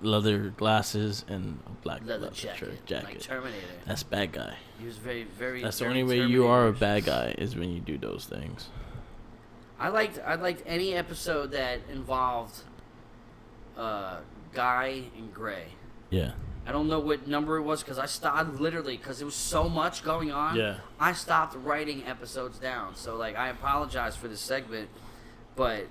A: leather glasses and a black
B: leather jacket. Like Terminator.
A: That's bad guy.
B: He was very, very.
A: That's
B: very
A: the only way you are a bad guy is when you do those things.
B: I liked any episode that involved Guy and Gray.
A: Yeah.
B: I don't know what number it was because I stopped literally because there was so much going on.
A: Yeah.
B: I stopped writing episodes down. So like I apologize for this segment, but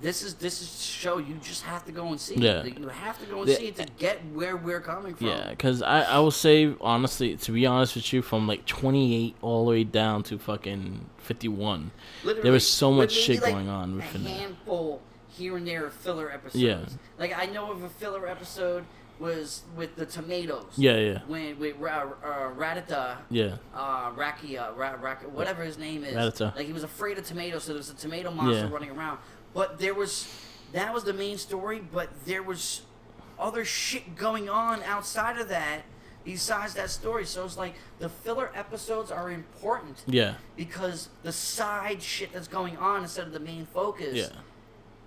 B: this is a show you just have to go and see.
A: Yeah.
B: You have to go and see it to get where we're coming from.
A: Yeah, because I will say honestly, to be honest with you, from like 28 all the way down to fucking 51, literally, there was so much shit
B: like
A: going on
B: within a handful here and there of filler episodes.
A: Yeah.
B: Like I know of a filler episode was with the tomatoes.
A: Yeah.
B: When with Ratata.
A: Yeah.
B: Rakia, whatever his name is.
A: Ratata.
B: Like he was afraid of tomatoes, so there was a tomato monster running around. But that was the main story. But there was other shit going on outside of that, besides that story. So it's like the filler episodes are important.
A: Yeah.
B: Because the side shit that's going on instead of the main focus.
A: Yeah.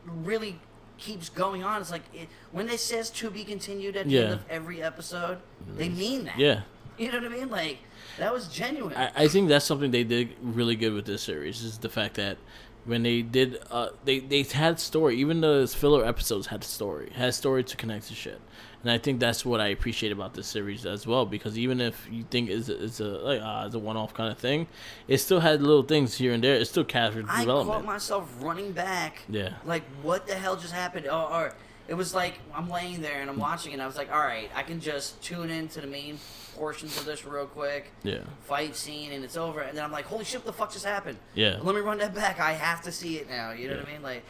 B: Really keeps going on. It's like when it says to be continued at the end of every episode, they mean that.
A: Yeah.
B: You know what I mean? Like that was genuine.
A: I think that's something they did really good with this series is the fact that when they did they had story, even the filler episodes had story to connect to shit. And I think that's what I appreciate about this series as well, because even if you think it's a one-off kind of thing, it still had little things here and there. It's still character development.
B: I caught myself running back.
A: Yeah. Like,
B: what the hell just happened? Or it was like I'm laying there and I'm watching and I was like, all right, I can just tune into the main portions of this real quick.
A: Yeah.
B: Fight scene and it's over. And then I'm like, holy shit, what the fuck just happened?
A: Yeah.
B: Let me run that back. I have to see it now. You know what I mean? Like,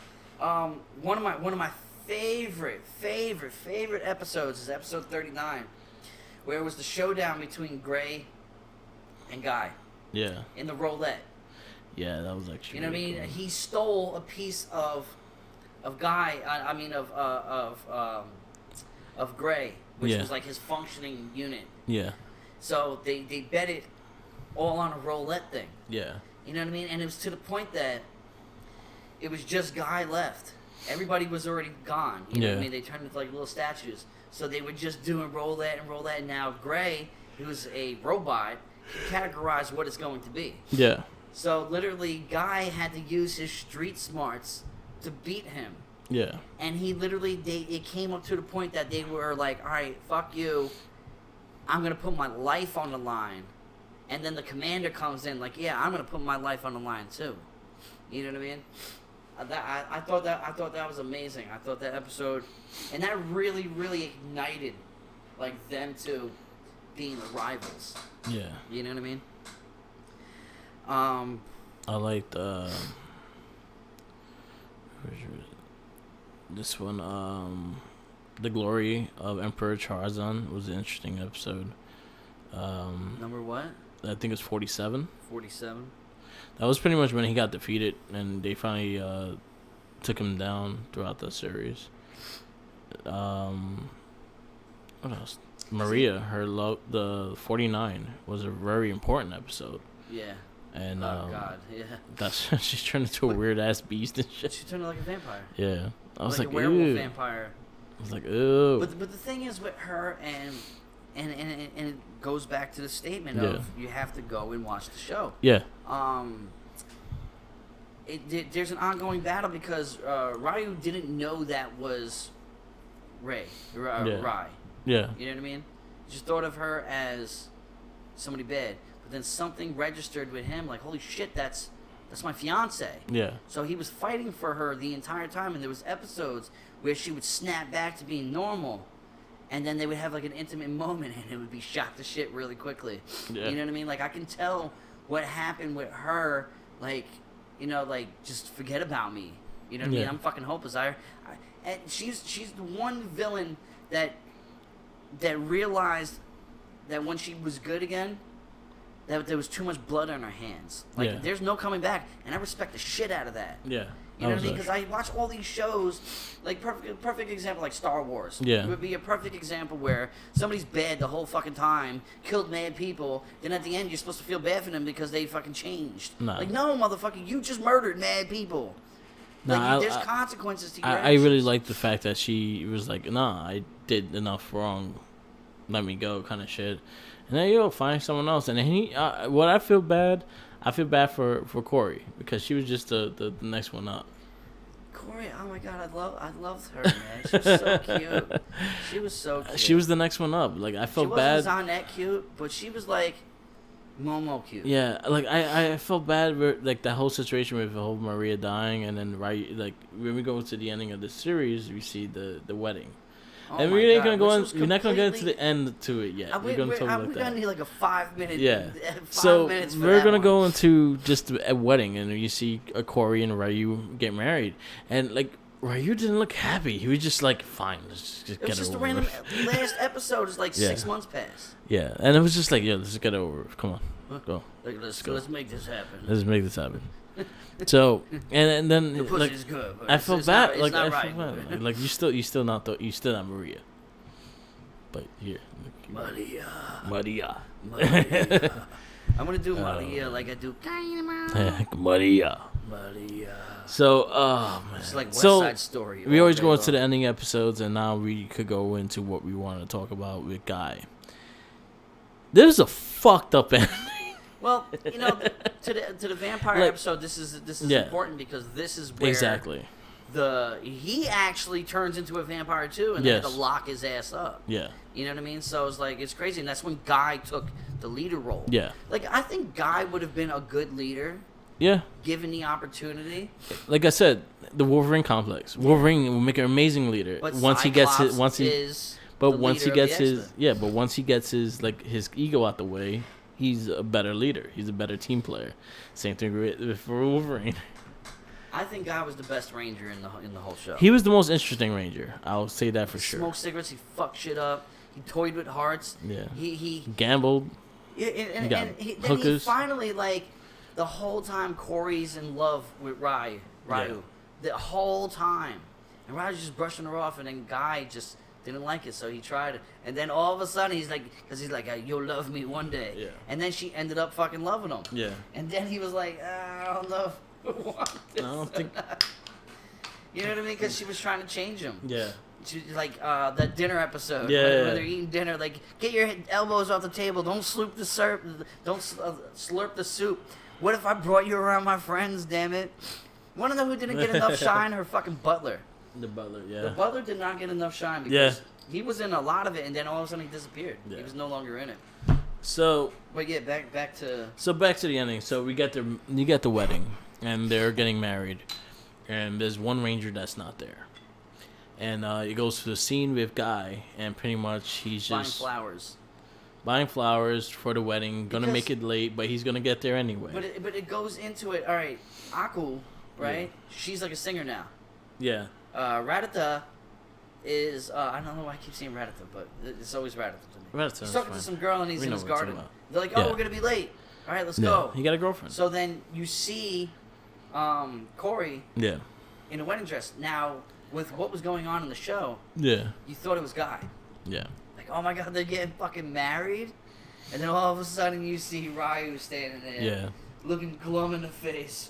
B: one of my favorite episodes is episode 39, where it was the showdown between Gray and Guy.
A: Yeah.
B: In the roulette.
A: Yeah, that was actually.
B: You know what I mean? Cool. He stole a piece of Guy. Of Gray, which was like his functioning unit.
A: Yeah.
B: So they bet it all on a roulette thing.
A: Yeah.
B: You know what I mean? And it was to the point that it was just Guy left. Everybody was already gone. You know what I mean? They turned into like little statues. So they were just doing roulette. And now Gray, who's a robot, can categorize what it's going to be.
A: Yeah.
B: So literally, Guy had to use his street smarts to beat him.
A: Yeah.
B: And he literally, it came up to the point that they were like, all right, fuck you. I'm going to put my life on the line. And then the commander comes in like, yeah, I'm going to put my life on the line too. You know what I mean? I thought that was amazing. I thought that episode, and that really ignited like them two being rivals.
A: Yeah.
B: You know what I mean?
A: I liked this one. The Glory of Emperor Charzan was an interesting episode.
B: Number what?
A: I think it's 47.
B: 47.
A: That was pretty much when he got defeated, and they finally took him down throughout the series. What else? Maria, her love, the 49 was a very important episode.
B: Yeah.
A: And
B: oh God, yeah.
A: That's she's turned into a weird ass beast and shit.
B: She turned like a vampire.
A: Yeah, I was
B: like
A: like
B: a werewolf
A: ew.
B: vampire.
A: I was like, ew.
B: But the thing is with her, and it goes back to the statement of you have to go and watch the show.
A: Yeah.
B: There's an ongoing battle because Ryu didn't know that was Rai.
A: Yeah.
B: You know what I mean? He just thought of her as somebody bad. But then something registered with him, like, holy shit, that's my fiance.
A: Yeah.
B: So he was fighting for her the entire time, and there was episodes where she would snap back to being normal, and then they would have like an intimate moment, and it would be shot to shit really quickly.
A: Yeah.
B: You know what I mean? Like, I can tell what happened with her, like, you know, like, just forget about me. You know what I mean? I'm fucking hopeless. And she's the one villain that realized that when she was good again, that there was too much blood on her hands. Like, there's no coming back, and I respect the shit out of that.
A: Yeah.
B: You know what I mean? Because I watch all these shows, like perfect example, like Star Wars.
A: Yeah.
B: It would be a perfect example where somebody's bad the whole fucking time, killed mad people, then at the end you're supposed to feel bad for them because they fucking changed.
A: Nah.
B: Like, no, motherfucker, you just murdered mad people.
A: Nah,
B: like, there's consequences to your
A: I
B: actions.
A: really like the fact that she was like, nah, I did enough wrong, let me go, kind of shit. And then find someone else. And then what I feel bad for Corey because she was just the next one up.
B: Corey, oh my god, I loved her, man. She was so cute. She was so cute.
A: She was the next one up. Like, I felt bad.
B: She wasn't Zonette cute, but she was like Momo cute.
A: Yeah, like I felt bad with, like, that whole situation with the whole Maria dying, and then like when we go to the ending of the series, we see the wedding.
B: Oh
A: and
B: we're not
A: gonna get to the end to it yet. We're
B: gonna need like a 5 minute.
A: Yeah.
B: 5 minutes. For
A: we're gonna
B: one.
A: go into just a wedding, and you see Corey and Ryu get married, and like Ryu didn't look happy. He was just like, fine, let's just get it over.
B: It was just a random last episode. Is like 6 months past.
A: Yeah, and it was just like, let's get it over. Come on, go.
B: Like, let's make this happen.
A: Let's make this happen. So and then
B: the
A: like
B: pussy's good,
A: I felt bad.
B: Not,
A: like I
B: right.
A: felt bad. Like you still not Maria. But here,
B: Maria. I'm gonna do Maria like I do
A: Maria. So
B: it's like West Side Story.
A: We always go into the ending episodes, and now we could go into what we want to talk about with Guy. There's a fucked up ending.
B: Well, you know, to the vampire episode, this is important because this is where
A: exactly
B: he actually turns into a vampire too, and they had to lock his ass up.
A: Yeah,
B: you know what I mean. So it's like it's crazy, and that's when Guy took the leader role.
A: Yeah,
B: like I think Guy would have been a good leader. Yeah, given the opportunity.
A: Like I said, the Wolverine complex. Wolverine will make an amazing leader
B: but
A: once
B: Cyclops
A: he gets his like his ego out the way. He's a better leader. He's a better team player. Same thing with Wolverine.
B: I think Guy was the best Ranger in the whole show.
A: He was the most interesting Ranger. I'll say that for sure.
B: Smoked cigarettes. He fucked shit up. He toyed with hearts.
A: Yeah.
B: He
A: gambled.
B: Yeah, then he finally, like, the whole time Corey's in love with Ryu. The whole time. And Ryu's just brushing her off, and then Guy just didn't like it, so he tried it. And then all of a sudden, he's like, you'll love me one day. Yeah. And then she ended up fucking loving him. Yeah. And then he was like, I don't know if I want this. I don't think. You know what I mean? Because she was trying to change him. Yeah. She, like that dinner episode. Yeah. When they're eating dinner, like, get your elbows off the table. Don't slurp the syrup. Don't slurp the soup. What if I brought you around my friends? Damn it. Want to know who didn't get enough shine? Her fucking butler. The butler, yeah. The butler did not get enough shine because he was in a lot of it, and then all of a sudden he disappeared. Yeah. He was no longer in it.
A: So,
B: but yeah, back to.
A: So back to the ending. So you get the wedding, and they're getting married, and there's one Ranger that's not there, and it goes to the scene with Guy, and pretty much he's
B: buying
A: just
B: flowers.
A: buying flowers for the wedding, gonna make it late, but he's gonna get there anyway.
B: But it goes into it. All right, Aku, right? Yeah. She's like a singer now.
A: Yeah.
B: Raditha is I don't know why I keep saying Raditha, but it's always Raditha to me. He's talking to some girl and he's in his garden. They're like, we're gonna be late. All right, let's go.
A: He got a girlfriend.
B: So then you see Corey in a wedding dress. Now, with what was going on in the show, you thought it was Guy. Yeah. Like, oh my God, they're getting fucking married? And then all of a sudden you see Ryu standing there. Yeah. Looking glum in the face.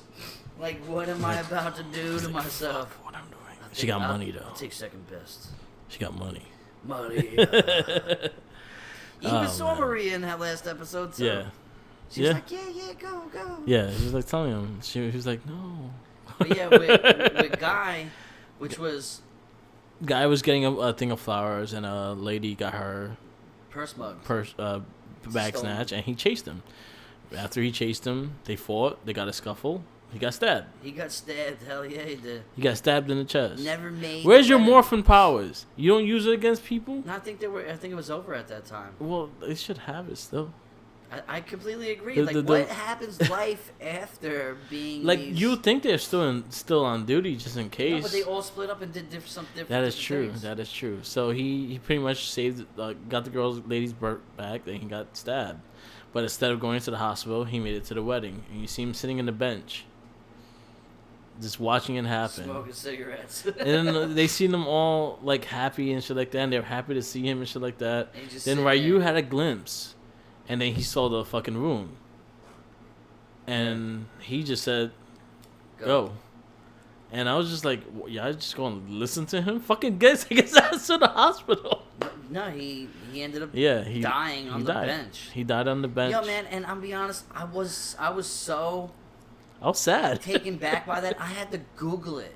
B: Like, what am I about to do to myself?
A: What I'm doing. She got money, though.
B: I'll take second best.
A: She got money.
B: Money. Even saw Maria in that last episode, too. Yeah. She was like, yeah, go.
A: Yeah, she was like telling him. She was like, no.
B: But yeah, with Guy, which was...
A: Guy was getting a thing of flowers, and a lady got her...
B: Purse mug.
A: Bag snatch, and he chased him. After he chased him, they fought. They got a scuffle. He got stabbed.
B: Hell yeah, he did.
A: He got stabbed in the chest.
B: Never made.
A: Where's your morphin powers? You don't use it against people?
B: No, I think it was over at that time.
A: Well, they should have it still.
B: I completely agree. What happens life after being?
A: Like you think they're still on duty just in case. No,
B: but they all split up and did some different.
A: That is true.
B: Things.
A: That is true. So he pretty much saved, got the lady's back. Then he got stabbed, but instead of going to the hospital, he made it to the wedding. And you see him sitting in the bench, just watching it happen,
B: smoking cigarettes.
A: And then they seen them all like happy and shit like that. And they're happy to see him and shit like that. Then Ryu had a glimpse. And then he saw the fucking room. And he just said, go. And I was just like, y'all just going to listen to him? Fucking get his ass to the hospital.
B: No, he ended up dying on the bench.
A: He died on the bench.
B: Yo, man, and I'll be honest, I was so...
A: I was sad.
B: Taken back by that. I had to Google it.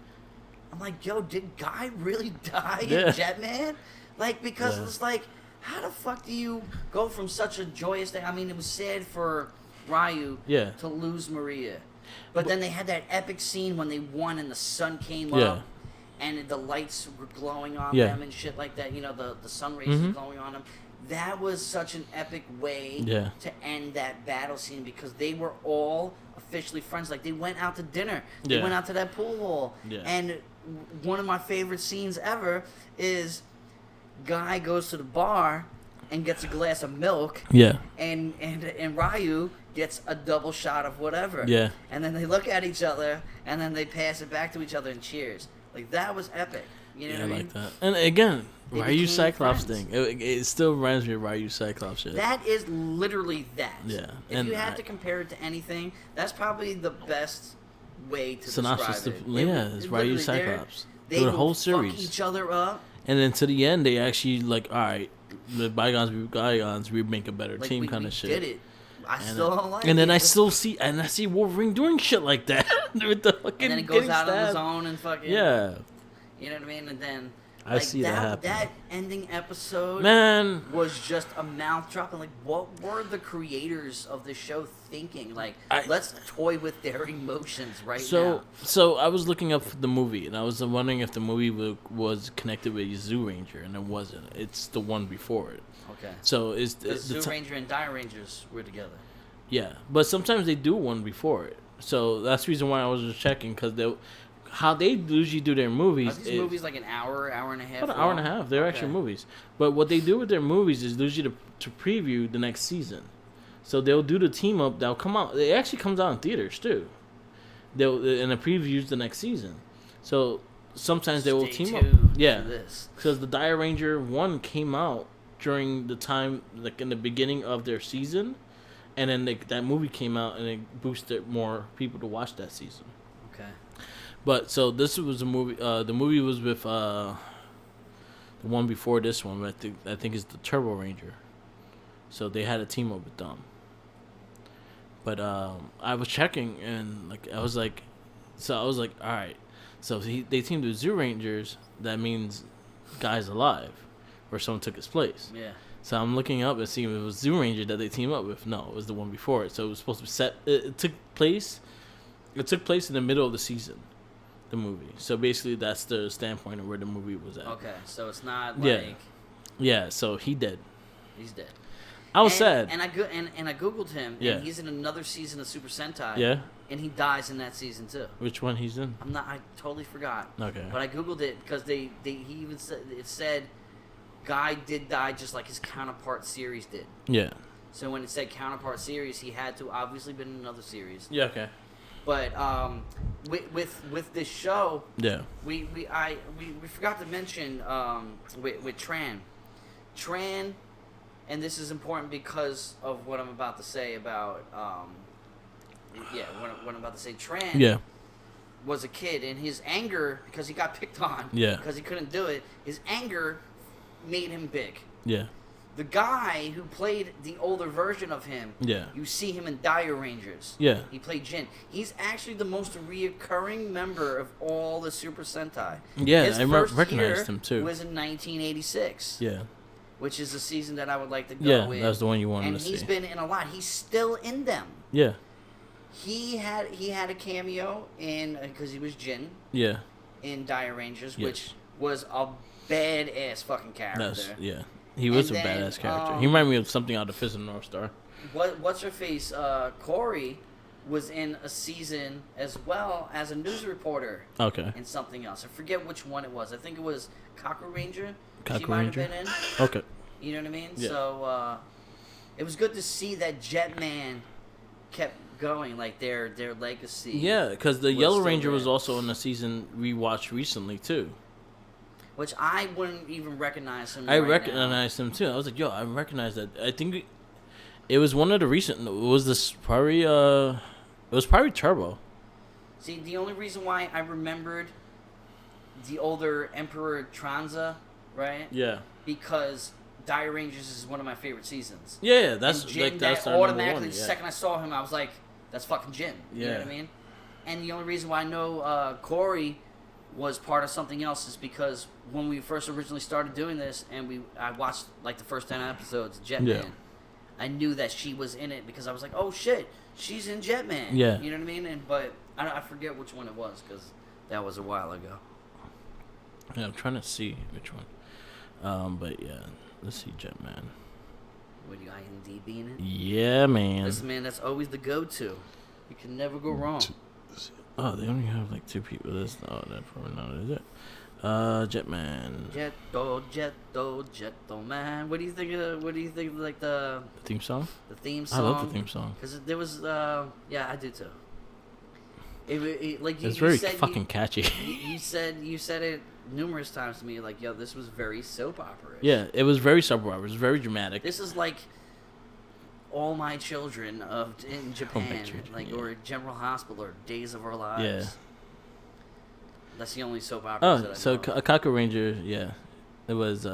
B: I'm like, yo, did Guy really die in Jetman? Like, because it's like... How the fuck do you go from such a joyous thing? I mean, it was sad for Ryu to lose Maria. But then they had that epic scene when they won and the sun came up and the lights were glowing on them and shit like that. You know, the sun rays were glowing on them. That was such an epic way to end that battle scene because they were all officially friends. Like, they went out to dinner. They went out to that pool hall. Yeah. And one of my favorite scenes ever is... Guy goes to the bar and gets a glass of milk. Yeah. And Ryu gets a double shot of whatever. Yeah. And then they look at each other and then they pass it back to each other and cheers. Like, that was epic. You know what I mean?
A: Like that. And again, Ryu Cyclops thing. It still reminds me of Ryu Cyclops shit.
B: That is literally that. Yeah. If you had to compare it to anything, that's probably the best way to describe it.
A: It's Ryu Cyclops.
B: They
A: the whole series.
B: Fuck each other up.
A: And then to the end, they actually like, all right, the bygones be bygones. We make a better team, kind of shit.
B: Did it? I still don't like it.
A: And then I see Wolverine doing shit like that with the fucking.
B: And then he goes out on his own and fucking. Yeah. You know what I mean? And then.
A: I see that happen.
B: That ending episode, was just a mouth drop. And like, what were the creators of the show thinking? Like, let's toy with their emotions now.
A: So I was looking up the movie, and I was wondering if the movie was connected with Zoo Ranger, and it wasn't. It's the one before it.
B: Okay.
A: So is
B: the Zoo Ranger and Dire Rangers were together.
A: Yeah, but sometimes they do one before it. So that's the reason why I was just checking because how they usually do their movies.
B: Are these movies like an hour and a half?
A: About an hour and a half. They're actual movies. But what they do with their movies is usually to preview the next season. So they'll do the team up. They'll come out. It actually comes out in theaters too. And it previews the next season. So sometimes they will team up. Yeah. Because the Dire Ranger 1 came out during the time, like in the beginning of their season. And then that movie came out and it boosted more people to watch that season.
B: Okay.
A: But so this was a movie. The movie was with the one before this one. I think it's the Turbo Ranger. So they had a team up with them. But I was checking and I was like, all right. So they teamed with Zoo Rangers. That means Guy's alive, or someone took his place. Yeah. So I'm looking up and seeing if it was Zoo Ranger that they teamed up with. No, it was the one before it. So it was supposed to be set. It took place. It took place in the middle of the season. The movie. So basically that's the standpoint of where the movie was at.
B: Okay, so it's not like...
A: Yeah, so he dead.
B: He's dead.
A: I was sad.
B: And I googled him,
A: Yeah.
B: and he's in another season of Super Sentai.
A: Yeah.
B: And he dies in that season too.
A: Which one he's in?
B: I totally forgot.
A: Okay.
B: But I googled it because he even said Guy did die just like his counterpart series did.
A: Yeah.
B: So when it said counterpart series, he had to obviously been in another series.
A: Yeah. Okay.
B: But with this show,
A: yeah,
B: we forgot to mention with Tran, and this is important because of what I'm about to say about what I'm about to say. Tran was a kid, and his anger because he got picked on, because he couldn't do it. His anger made him big.
A: Yeah.
B: The guy who played the older version of him, you see him in Dire Rangers.
A: Yeah.
B: He played Jin. He's actually the most reoccurring member of all the Super Sentai.
A: Yeah,
B: his
A: I
B: first
A: recognized him too.
B: Was in 1986.
A: Yeah.
B: Which is the season that I would like to go in.
A: Yeah, that's the one you wanted to see.
B: And he's been in a lot. He's still in them.
A: Yeah.
B: He had a cameo in because he was Jin.
A: Yeah.
B: In Dire Rangers, which was a badass fucking character.
A: He was a badass character. He reminded me of something out of Fist of the North Star.
B: What's her face? Corey was in a season as well as a news reporter.
A: Okay.
B: In something else. I forget which one it was. I think it was Cocker Ranger.
A: Cocker
B: she might
A: Ranger?
B: have been in.
A: Okay.
B: You know what I mean?
A: Yeah.
B: So it was good to see that Jetman kept going, like their legacy.
A: Yeah, because the Yellow Ranger was also in a season we watched recently too.
B: Which I wouldn't even recognize him.
A: I recognized him too. I was like, yo, I recognize that. I think it was one of the recent. It was probably Turbo.
B: See, the only reason why I remembered the older Emperor Tranza, right?
A: Yeah.
B: Because Dire Rangers is one of my favorite seasons.
A: Yeah, that's
B: Jin,
A: that's
B: automatically.
A: one,
B: The second I saw him, I was like, "That's fucking Jin." You know what I mean? And the only reason why I know Corey was part of something else is because when we first originally started doing this, and I watched like the first 10 episodes of Jetman, I knew that she was in it because I was like, "Oh shit, she's in Jetman."
A: Yeah.
B: You know what I mean? But I forget which one it was because that was a while ago.
A: Yeah, I'm trying to see which one. But yeah, let's see Jetman.
B: What do you IMDb in it?
A: Yeah, man.
B: Listen, man, that's always the go-to. You can never go wrong.
A: Oh, they only have like 2 people. That's not that probably not, is it? Jetman.
B: Jetto, man. What do you think of like the
A: theme song?
B: The theme song.
A: I love the theme song.
B: Because there was, yeah, I do too.
A: It's very fucking catchy.
B: You said it numerous times to me, like, yo, this was very soap opera.
A: Yeah, it was very soap opera. It was very dramatic.
B: This is like All My Children in Japan, or General Hospital or Days of Our Lives.
A: Yeah.
B: That's the only soap opera that I know.
A: So a Cocker Ranger, yeah, it was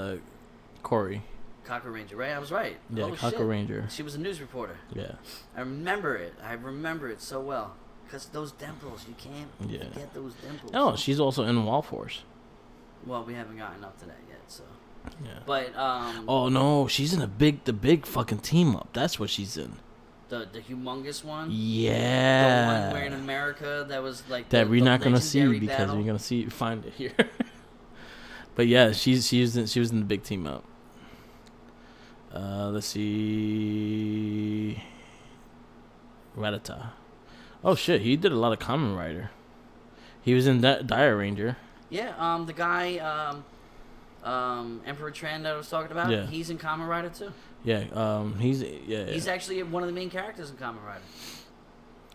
A: Corey.
B: Cocker Ranger, right? I was right.
A: Yeah, Cocker Ranger.
B: She was a news reporter.
A: Yeah.
B: I remember it so well. Because those dimples, you can't forget those dimples.
A: Oh, she's also in Wall Force.
B: Well, we haven't gotten up to that yet, so.
A: Yeah.
B: But
A: oh no, she's in the big fucking team up. That's what she's in.
B: The humongous one.
A: Yeah.
B: The one where in America that was like
A: that we're not gonna see because you're gonna find it here. But yeah, she was in the big team up. Let's see. Ratata. Oh shit, he did a lot of Kamen Rider. He was in that Dire Ranger.
B: Yeah, the guy, Emperor Tran that I was talking about. Yeah. He's in Kamen Rider too.
A: Yeah, he's
B: actually one of the main characters in Kamen Rider.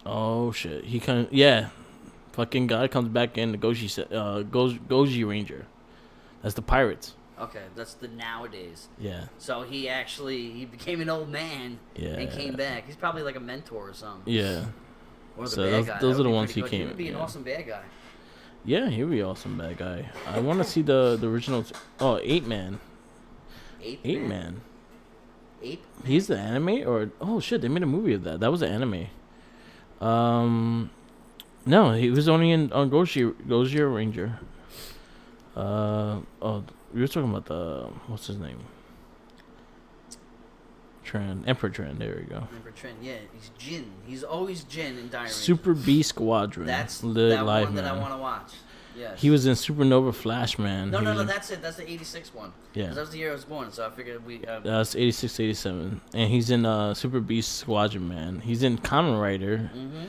A: Oh shit, fucking guy comes back in the Goji Ranger. That's the pirates.
B: Okay, that's the nowadays.
A: Yeah.
B: So he became an old man.
A: Yeah.
B: And came back. He's probably like a mentor or something.
A: Yeah.
B: Or the bad guy.
A: Those are the ones he
B: came.
A: came.
B: He would be an awesome bad guy.
A: Yeah, he would be an awesome bad guy. I want to see the original. Ape Man.
B: Ape Man.
A: He's the anime, or shit, they made a movie of that. That was an anime. No, he was only on Goji Ranger. We were talking about what's his name? Emperor Tran. There we go.
B: Emperor Tran. Yeah, he's Jin. He's always Jin in Dire Rangers.
A: Super B Squadron.
B: That's
A: the
B: that
A: live
B: one
A: man.
B: That I want to watch. Yes.
A: He was in Supernova Flash, man.
B: No, that's it. That's the 86 one.
A: Yeah.
B: That was the year I was born, so I figured we...
A: That's 86, 87. And he's in Super Beast Squadron, man. He's in Kamen Rider.
B: Mm-hmm.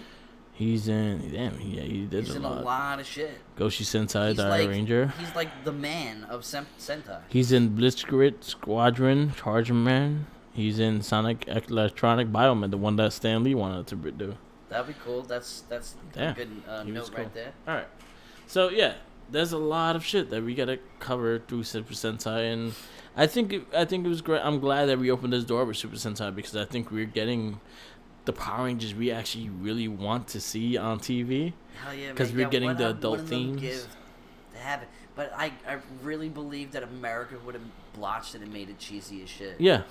A: He's in... Damn, yeah, he did
B: He's
A: a
B: in
A: lot.
B: a lot of shit.
A: Goshi Sentai,
B: He's
A: Dire Ranger.
B: He's like the man of Sentai.
A: He's in Blitzkrieg Squadron, Charger Man. He's in Sonic Electronic Bioman, the one that Stan Lee wanted to do.
B: That'd be cool. That's
A: Yeah.
B: a good note right there.
A: All right. So, yeah, there's a lot of shit that we got to cover through Super Sentai. And I think it was great. I'm glad that we opened this door with Super Sentai because I think we're getting the Power Rangers we actually really want to see on TV.
B: Hell yeah,
A: because we're getting the adult themes.
B: To have it. But I really believe that America would have blotched it and made it cheesy as shit.
A: Yeah.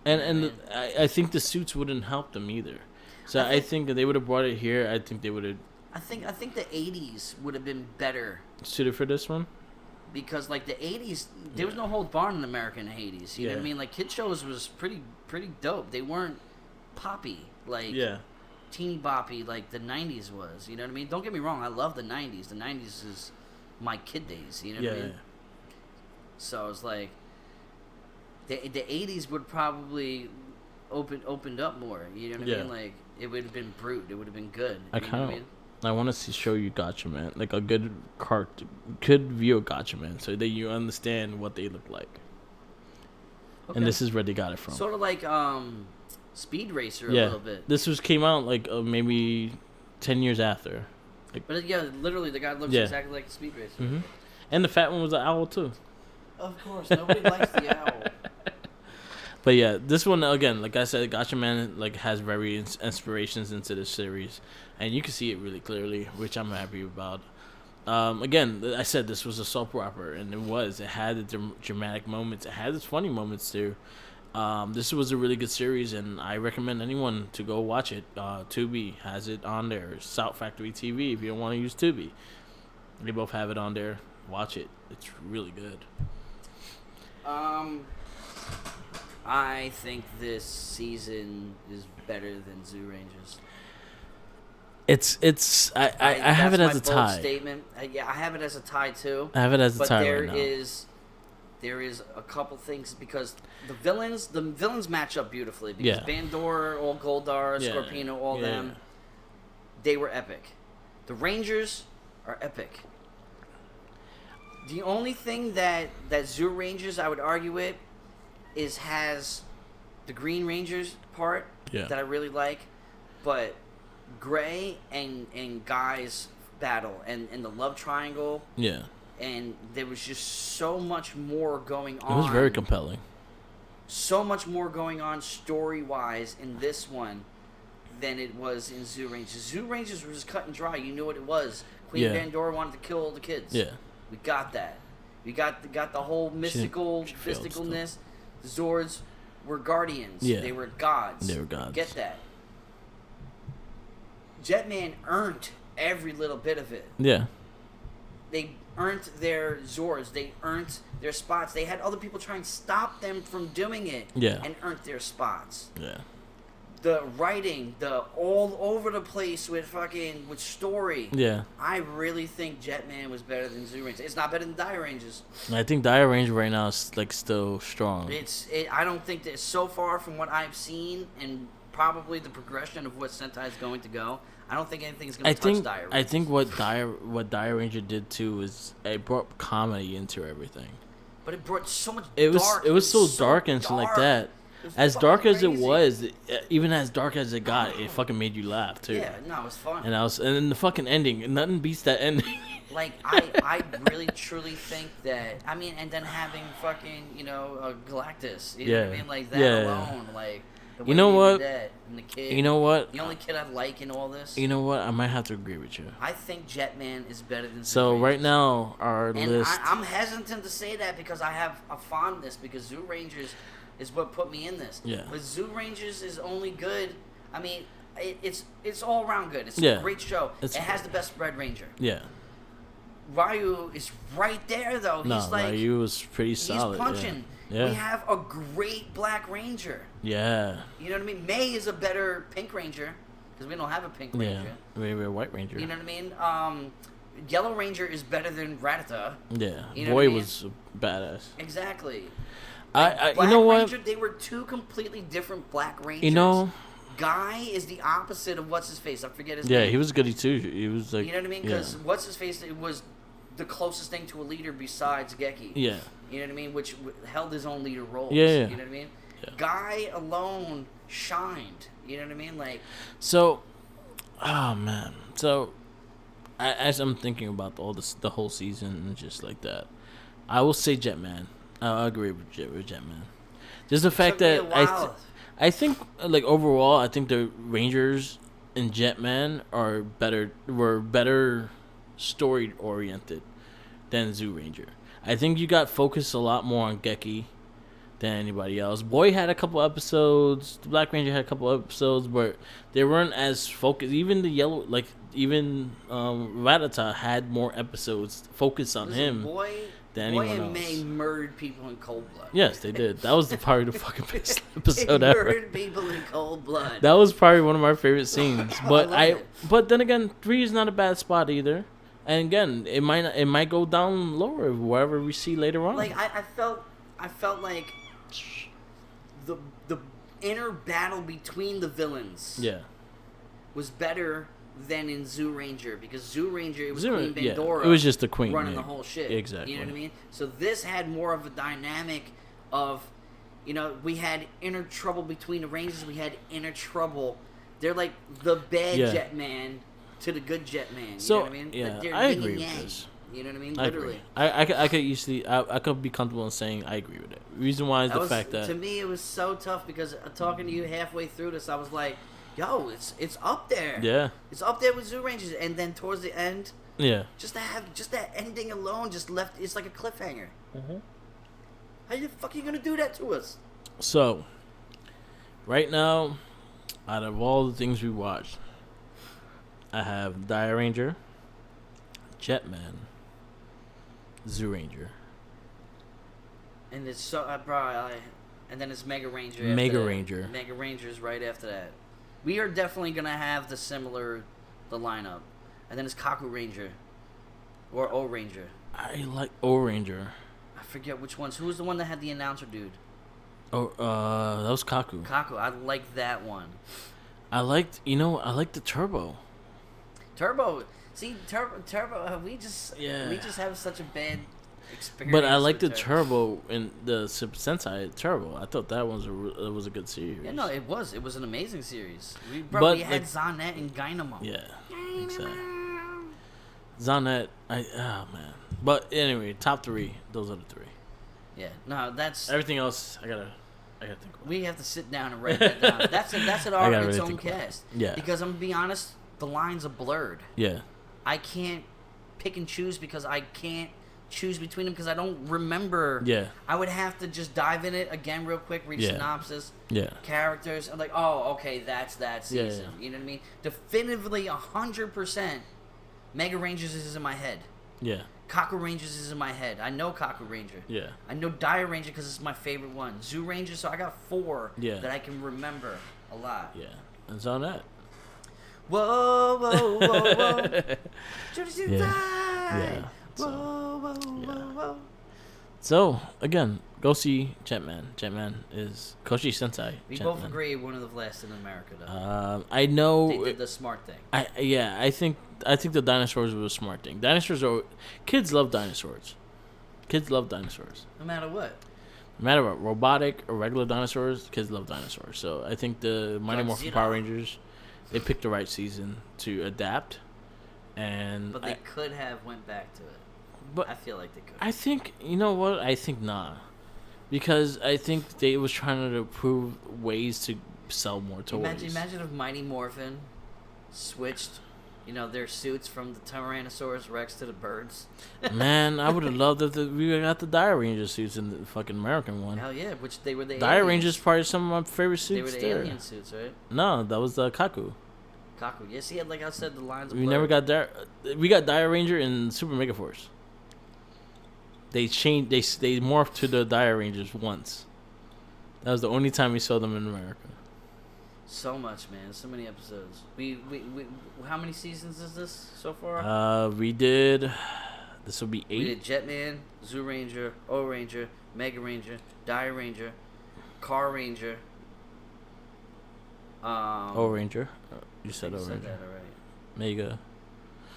A: And I think the suits wouldn't help them either. So I think that they would have brought it here. I think they would have...
B: I think the 80s would have been better.
A: Suited for this one?
B: Because, like, the 80s, there was no hold barn in America in the 80s. You know what I mean? Like, kid shows was pretty dope. They weren't poppy, like, teeny boppy like the 90s was. You know what I mean? Don't get me wrong. I love the 90s. The 90s is my kid days. You know what I mean? So it's like... The 80s would probably opened up more. You know what I mean? Like, it would have been brute. It would have been good.
A: I want to show you Gotcha Man, like a good view of Gotcha Man, so that you understand what they look like. Okay. And this is where they got it from.
B: Sort of like Speed Racer a little bit.
A: This came out like maybe 10 years after. Like,
B: but yeah, literally the guy looks exactly like the Speed Racer.
A: Mm-hmm. And the fat one was an owl too.
B: Of course, nobody likes the owl.
A: But yeah, this one again, like I said, Gotcha Man like has very inspirations into this series, and you can see it really clearly, which I'm happy about. Again, I said this was a soap opera, and it was. It had the dramatic moments. It had its funny moments too. This was a really good series, and I recommend anyone to go watch it. Tubi has it on there. South Factory TV if you don't want to use Tubi. They both have it on there. Watch it. It's really good.
B: I think this season is better than Zoo Rangers.
A: I have it as a tie.
B: Statement. Yeah, I have it as a tie too.
A: I have it as a tie right now.
B: But there is a couple things because the villains match up beautifully because Bandor, all Goldar, Scorpino, all them, they were epic. The Rangers are epic. The only thing that Zoo Rangers I would argue it has the Green Rangers part that I really like, but Gray and Guy's battle and the love triangle. Yeah. And there was just so much more going on.
A: It was very compelling.
B: So much more going on story-wise in this one than it was in Zoo Rangers. Zoo Rangers was just cut and dry. You knew what it was. Queen Bandora wanted to kill all the kids. Yeah. We got that. We got the whole mysticalness. The Zords were guardians. Yeah. They were gods. Get that. Jetman earned every little bit of it. Yeah. They earned their Zords. They earned their spots. They had other people try and stop them from doing it. Yeah. And earned their spots. Yeah. The writing, the all over the place with story. Yeah. I really think Jetman was better than Zoo Rangers. It's not better than Dire Rangers.
A: I think Dire Ranger right now is like still strong.
B: I don't think that so far from what I've seen and probably the progression of what Sentai is going to go, I don't think anything's going to touch Dire Rangers.
A: I think what Dire Ranger did too is it brought comedy into everything.
B: But it brought so much
A: It was so dark and shit like that. As dark as it was, even as dark as it got, it fucking made you laugh too.
B: Yeah, no, it was fun.
A: And then the fucking ending, nothing beats that ending.
B: Like I really truly think that and then having fucking Galactus, you know what I mean, like that alone, like the way
A: you know what?
B: That, and the kid,
A: you know what?
B: The only kid I like in all this.
A: You know what? I might have to agree with you.
B: I think Jetman is better than.
A: So right now our list.
B: I'm hesitant to say that because I have a fondness because Zoo Rangers is what put me in this. Yeah. But Zoo Rangers is only good. I mean, it's all around good. It's a great show. It has the best Red Ranger. Yeah. Ryu is right there though.
A: Ryu was pretty solid.
B: He's punching. Yeah. We have a great Black Ranger. Yeah. You know what I mean? May is a better Pink Ranger because we don't have a Pink Ranger.
A: Yeah. We have a White Ranger.
B: You know what I mean? Yellow Ranger is better than Rattata.
A: Yeah,
B: You know
A: boy
B: what I mean?
A: was badass.
B: Exactly.
A: I
B: Black
A: you know what?
B: Ranger, they were two completely different Black Rangers.
A: You know,
B: Guy is the opposite of what's his face. I forget his
A: yeah,
B: name.
A: he was goody too. He was like,
B: You know what I mean? Because what's his face was the closest thing to a leader besides Geki.
A: yeah,
B: You know what I mean? Which held his own leader roles.
A: Yeah, yeah.
B: You know what I mean?
A: Yeah.
B: Guy alone shined. You know what I mean? Like,
A: So, oh man. So, as I'm thinking about all this, the whole season and just like that, I will say Jetman. I agree with Jetman. Just the fact
B: took me
A: that
B: a while.
A: I think like overall, I think the Rangers and Jetman were better story oriented than Zoo Ranger. I think you got focused a lot more on Geki than anybody else. Boy had a couple episodes. The Black Ranger had a couple episodes, but they weren't as focused. Even the yellow, like even Rattata had more episodes focused on
B: Listen,
A: him
B: Boy
A: than anyone
B: and
A: else.
B: May murdered people in cold blood.
A: Yes, they did. That was probably the fucking best
B: They
A: episode ever.
B: murdered people in cold blood.
A: That was probably one of my favorite scenes. But
B: love it.
A: but then again, 3 is not a bad spot either. And again, it might go down lower wherever we see later on.
B: Like I felt like the inner battle between the villains
A: yeah.
B: was better than in Zoo Ranger, because Zoo Ranger, it was
A: Zoo-
B: Queen
A: yeah,
B: Bandora
A: it was just the queen,
B: running
A: yeah.
B: the whole shit.
A: Exactly.
B: You know what I mean? So this had more of a dynamic of, you know, we had inner trouble between the Rangers. We had inner trouble. They're like the bad
A: Yeah.
B: Jetman to the good Jetman. You
A: So,
B: know what I mean?
A: yeah,
B: Like, they're
A: I
B: yin
A: agree
B: and
A: with
B: yang.
A: this.
B: You know what I mean?
A: I
B: Literally.
A: agree. I could easily I could be comfortable in saying I agree with it. Reason why is
B: That
A: the
B: was,
A: fact that
B: to me, it was so tough because talking to you halfway through this, I was like, "Yo, it's up there.
A: yeah,
B: It's up there with Zoo Rangers." And then towards the end,
A: yeah.
B: just that ending alone just left. It's like a cliffhanger.
A: Mm-hmm.
B: How the fuck are you gonna do that to us?
A: So, right now, out of all the things we watched, I have Dire Ranger, Jetman, Zoo Ranger,
B: And it's so and then it's Mega Ranger. after
A: Mega
B: that.
A: Ranger.
B: Mega Ranger's right after that. We are definitely gonna have the lineup, and then it's Kaku Ranger, or O Ranger.
A: I like O Ranger.
B: I forget which ones. Who was the one that had the announcer dude?
A: Oh, that was Kaku.
B: Kaku. I like that one.
A: I liked the Turbo.
B: Turbo. See, Turbo. We just
A: Yeah.
B: have such a bad experience.
A: But I like the
B: with
A: Turbo in the Super Sentai Turbo. I thought that was a good series.
B: Yeah, no, it was. It was an amazing series. We
A: But,
B: had
A: like-
B: Zanet and Dynamo.
A: Yeah, exactly. Zanet, oh man. But anyway, top 3. Those are the 3.
B: Yeah. No, that's.
A: Everything else, I gotta think about.
B: We have to sit down and write that down. That's an
A: I
B: art
A: gotta
B: of its
A: really
B: own
A: think about it.
B: cast.
A: Yeah.
B: Because I'm gonna be honest, the lines are blurred.
A: Yeah,
B: I can't pick and choose because I can't choose between them because I don't remember.
A: yeah,
B: I would have to just dive in it again real quick, read
A: Yeah.
B: synopsis,
A: yeah,
B: characters. I'm like, oh, okay, that's that
A: Yeah,
B: season.
A: yeah.
B: You know what I mean? Definitively, 100%. Mega Rangers is in my head.
A: yeah,
B: Kaku Rangers is in my head. I know Kaku Ranger.
A: yeah.
B: I know Dire Ranger because it's my favorite one. Zoo Ranger, so I got 4
A: Yeah.
B: that I can remember a lot.
A: Yeah, and Zanet.
B: Whoa, whoa, whoa, whoa. Just
A: Yeah.
B: die.
A: Yeah. So,
B: Whoa, whoa,
A: yeah.
B: whoa, whoa.
A: So again, go see Jetman. Jetman is Koshi Sentai.
B: We
A: Jetman.
B: both agree one of the last in America, though.
A: I know.
B: They did the smart thing.
A: I think the dinosaurs was a smart thing. Kids love dinosaurs. Kids love dinosaurs.
B: No matter what.
A: No matter what, robotic or regular dinosaurs, kids love dinosaurs. So I think the Mighty Morphin
B: Godzilla.
A: Power Rangers, they picked the right season to adapt. And
B: But they could have went back to it.
A: but
B: I feel like they could.
A: I think, you know what? I think nah. Because I think they was trying to prove ways to sell more toys.
B: Imagine if Mighty Morphin switched, their suits from the Tyrannosaurus Rex to the birds.
A: Man, I would have loved if we got the Dire Ranger suits in the fucking American one.
B: Hell yeah, which they were the
A: Dire
B: aliens.
A: Ranger's probably some of my favorite suits
B: They were the
A: there.
B: alien suits, right?
A: No, that was the Kaku.
B: Kaku. Yes, he had, like I said, the lines of
A: We
B: blur.
A: never got Dire. We got Dire Ranger in Super Mega Force. They changed. They morphed to the Dire Rangers once. That was the only time we saw them in America.
B: So much, man. So many episodes. We how many seasons is this so far?
A: We did. This will be 8.
B: We did Jetman, Zoo Ranger, O Ranger, Mega Ranger, Dire Ranger, Car Ranger.
A: O Ranger. You said O
B: said
A: Ranger.
B: that already.
A: Mega.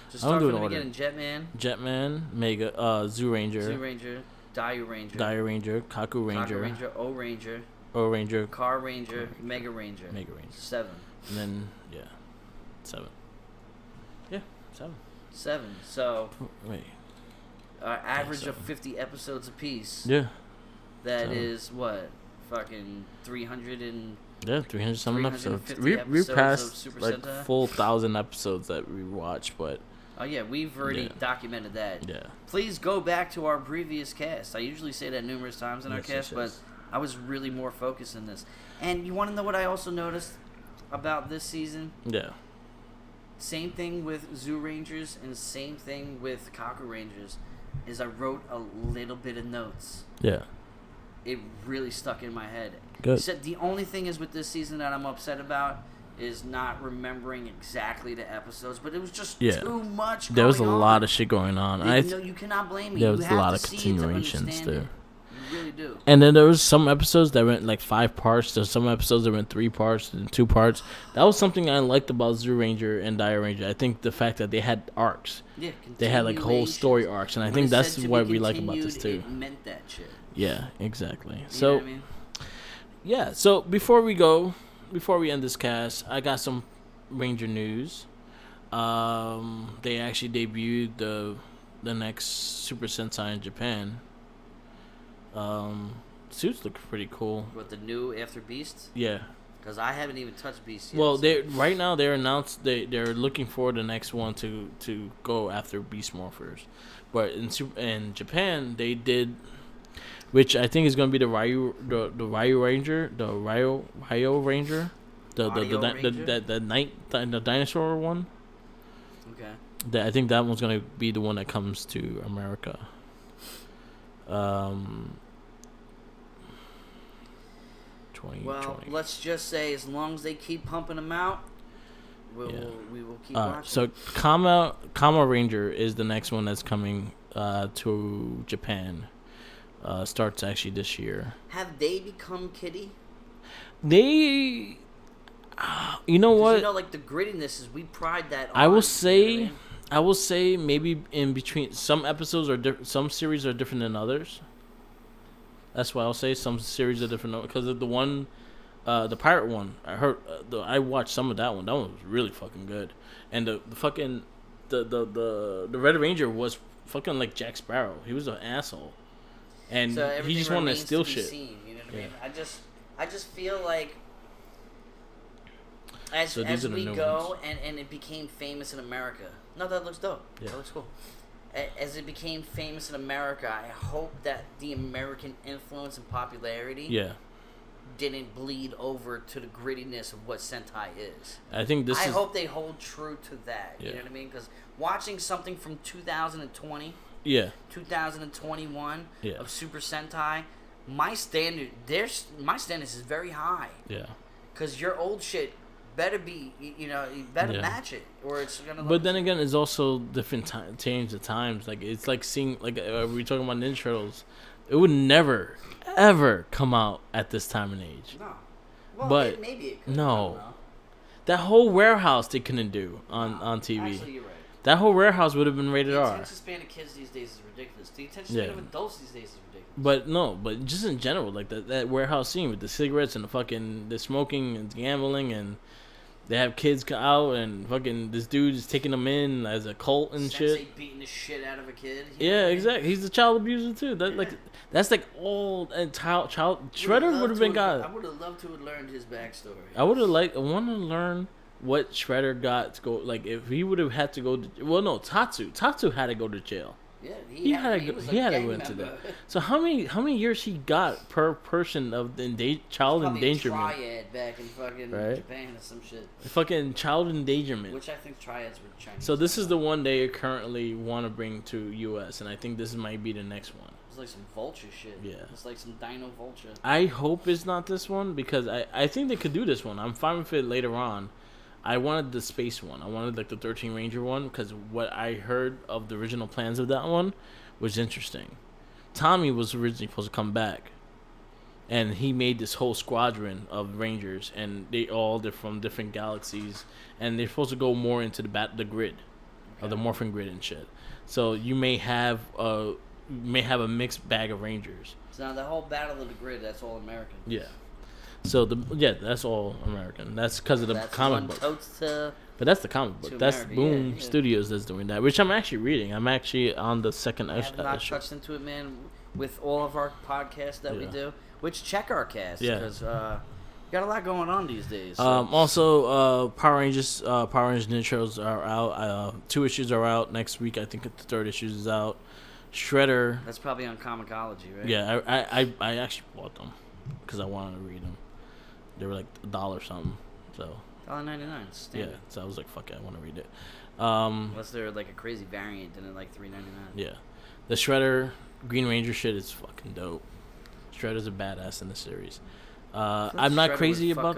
B: Just
A: I don't
B: start
A: do
B: from
A: an
B: the
A: order.
B: beginning.
A: Jetman, Mega, Zoo Ranger,
B: Zoo Ranger, Dire Ranger,
A: Dire Ranger, Kaku Ranger,
B: Kaku Ranger, O Ranger,
A: O Ranger,
B: Car Ranger, Mega Ranger.
A: Mega Ranger.
B: 7.
A: And then, 7. Yeah, 7.
B: 7. So,
A: Wait.
B: average of
A: 7.
B: 50 episodes apiece.
A: Yeah.
B: That
A: 7.
B: is what? Fucking 300 and...
A: Yeah, 300 something episodes.
B: 350
A: We
B: episodes of
A: passed
B: Super
A: like
B: Sentai?
A: full 1,000 episodes that we watched, but
B: Oh, yeah, we've already documented that.
A: yeah.
B: Please go back to our previous cast. I usually say that numerous times in our cast, but I was really more focused in this. And you want to know what I also noticed about this season?
A: Yeah.
B: Same thing with Zoo Rangers and same thing with Kaku Rangers is I wrote a little bit of notes.
A: Yeah.
B: It really stuck in my head.
A: Good.
B: Said the only thing is with this season that I'm upset about is not remembering exactly the episodes, but it was just too much.
A: There was a
B: going
A: lot
B: on.
A: of shit going on.
B: No, you cannot blame me.
A: There
B: You
A: was a
B: have
A: lot
B: to
A: of
B: see it to
A: continuations
B: understand
A: there.
B: it. You really do.
A: And then there was some episodes that went like 5 parts. There's some episodes that went 3 parts and 2 parts. That was something I liked about Zoo Ranger and Dire Ranger. I think the fact that they had arcs.
B: Yeah,
A: they had like whole story arcs, and I think that's what we like about this too.
B: It meant that shit.
A: Yeah, exactly.
B: You
A: So,
B: know what I mean?
A: yeah. So before we end this cast, I got some Ranger news. They actually debuted the next Super Sentai in Japan. Suits look pretty cool.
B: What, the new After Beast?
A: Yeah.
B: Because I haven't even touched Beast yet.
A: Well, they right now they're announced they're looking for the next one to go after Beast Morphers, but in Japan they did, which I think is going to be the Ryu Ranger, the the dinosaur one.
B: Okay.
A: I think that one's going to be the one that comes to America. 2020.
B: Well, let's just say as long as they keep pumping them out, we will keep watching.
A: So Kama Ranger is the next one that's coming to Japan. Starts actually this year.
B: Have they become kiddie?
A: They, you know what?
B: You know, like the grittiness is we pride that.
A: I will
B: on,
A: say,
B: you know what I mean?
A: I will say maybe in between some episodes are some series are different than others. That's why I'll say some series are different because of the one, the pirate one. I watched some of that one. That one was really fucking good, and the fucking the Red Ranger was fucking like Jack Sparrow. He was an asshole, and
B: so
A: he just wanted to steal shit.
B: Seen, you know what I mean? I just feel like as we go and it became famous in America. No, that looks dope. Yeah. That looks cool. As it became famous in America, I hope that the American influence and popularity didn't bleed over to the grittiness of what Sentai is.
A: I hope
B: they hold true to that. You know what I mean? Because watching something from 2020, 2021 of Super Sentai, my standard is very high.
A: Yeah.
B: Because your old shit better be, you better match it, or it's gonna.
A: But then again, it's also different change of times. Like it's like seeing we're talking about Ninja Turtles. It would never, ever come out at this time and age.
B: No. Well,
A: but
B: maybe it could.
A: No. That whole warehouse they couldn't do on TV.
B: Actually, you're right.
A: That whole warehouse would have been rated R.
B: The attention span of kids these days is ridiculous. The attention span of adults these days is ridiculous.
A: But just in general, like that warehouse scene with the cigarettes and the smoking and gambling, and they have kids out and fucking this dude is taking them in as a cult and shit.
B: Beating the shit out of a kid.
A: Yeah, exactly. He's a child abuser too. That's like old and child. Shredder would have been God.
B: I would have loved to have learned his backstory.
A: I want to learn what Shredder got to go. Like if he would have had to go. Tatsu had to go to jail.
B: Yeah,
A: he had to go into that. So how many years he got per person of child endangerment?
B: Triad back in fucking Japan or some shit.
A: Fucking child endangerment.
B: Which I think triads were Chinese.
A: So this is the one they currently want to bring to U.S. and I think this might be the next one.
B: Is It's like some vulture shit.
A: Yeah.
B: It's like some dino vulture.
A: I hope it's not this one because I think they could do this one. I'm fine with it later on. I wanted the space one. I wanted like the 13 Ranger one because what I heard of the original plans of that one was interesting. Tommy was originally supposed to come back, and he made this whole squadron of Rangers, and they're from different galaxies, and they're supposed to go more into the grid, of the Morphin grid and shit. So you may have a mixed bag of Rangers.
B: So now the whole Battle of the Grid, that's all American.
A: Yeah. So that's all American. That's because of the comic book. But that's the comic book. That's
B: America.
A: Boom Studios that's doing that, which I'm actually reading. I'm actually on the second issue.
B: I have not touched into it, man. With all of our podcasts that we do, which check our cast because we got a lot going on these days. So.
A: Also, Power Rangers Ninja Turtles are out. 2 issues are out next week. I think the 3rd issue is out. Shredder.
B: That's probably on Comicology, right?
A: Yeah, I actually bought them because I wanted to read them. They were like $1 something. So.
B: $1.99.
A: Yeah, so I was like, fuck it, I want to read it.
B: Unless they're like a crazy variant, then it's like $3.99.
A: Yeah, the Shredder Green Ranger shit is fucking dope. Shredder's a badass in the series. I'm not crazy about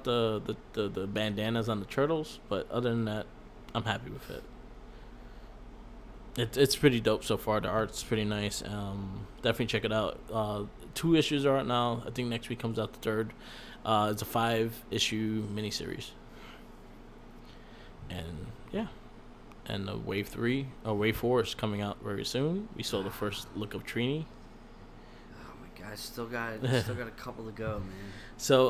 A: the bandanas on the turtles, but other than that, I'm happy with it. It's pretty dope so far. The art's pretty nice. Definitely check it out. 2 issues are out now. I think next week comes out the 3rd. It's a 5-issue miniseries. And yeah. And the Wave 4 is coming out very soon. We saw the first look of Trini.
B: Oh my god, still got a couple to go, man.
A: So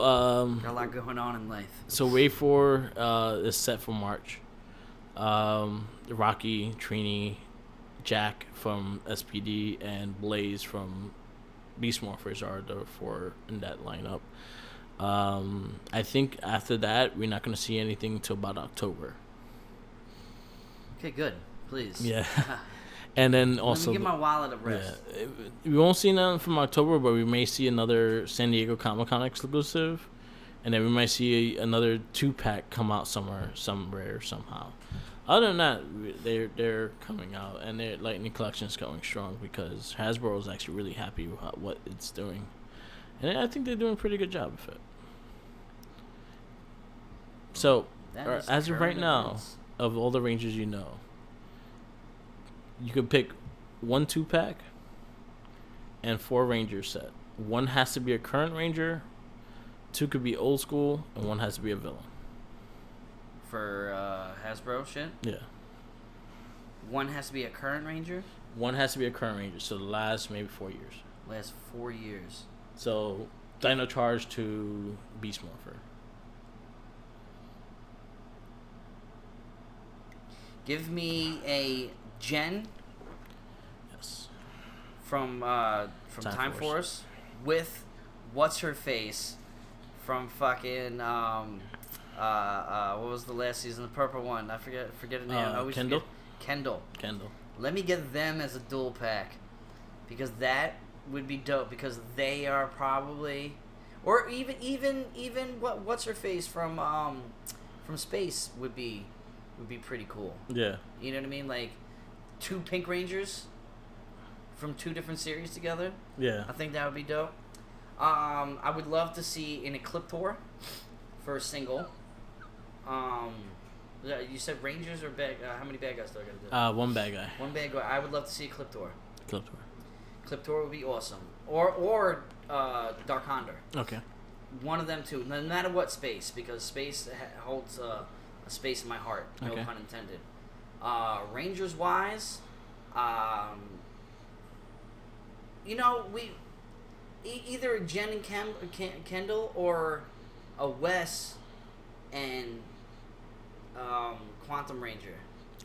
B: got a lot going on in life.
A: So Wave 4 is set for March. Rocky, Trini, Jack from SPD, and Blaze from Beast Morphers are the 4 in that lineup. I think after that we're not going to see anything until about October.
B: Okay, good. Please.
A: Yeah. And then also,
B: let me give my wallet a rest.
A: Yeah, we won't see nothing from October, but we may see another San Diego Comic-Con exclusive, and then we might see another 2-pack come out somewhere somehow. Other than that, they're coming out, and their Lightning Collection is going strong because Hasbro is actually really happy with what it's doing, and I think they're doing a pretty good job with it. So, as of right now, of all the Rangers you know, you could pick 1 2-pack and 4 Rangers set. 1 has to be a current Ranger, 2 could be old school, and 1 has to be a villain.
B: For Hasbro shit?
A: Yeah.
B: 1 has to be a current Ranger?
A: 1 has to be a current Ranger, so the last maybe 4 years.
B: Last 4 years.
A: So, Dino Charge to Beast Morpher.
B: Give me a Jen.
A: Yes.
B: From Time Force with what's her face from fucking what was the last season, the purple one? I forget her name. I always
A: Kendall.
B: Kendall.
A: Kendall.
B: Let me get them as a dual pack because that would be dope because they are probably, or even what's her face from Space would be pretty cool.
A: Yeah.
B: You know what I mean? Like 2 Pink Rangers from 2 different series together.
A: Yeah.
B: I think that would be dope. I would love to see an Ecliptor for a single. You said Rangers or bad? How many bad guys do I gotta do?
A: 1 bad guy.
B: 1 bad guy. I would love to see Ecliptor.
A: Ecliptor
B: would be awesome. Or Dark Condor.
A: Okay.
B: One of them two. No matter what space, because space holds a space in my heart. No pun intended. Rangers wise, we either a Jen and Kendall or a Wes and Quantum Ranger.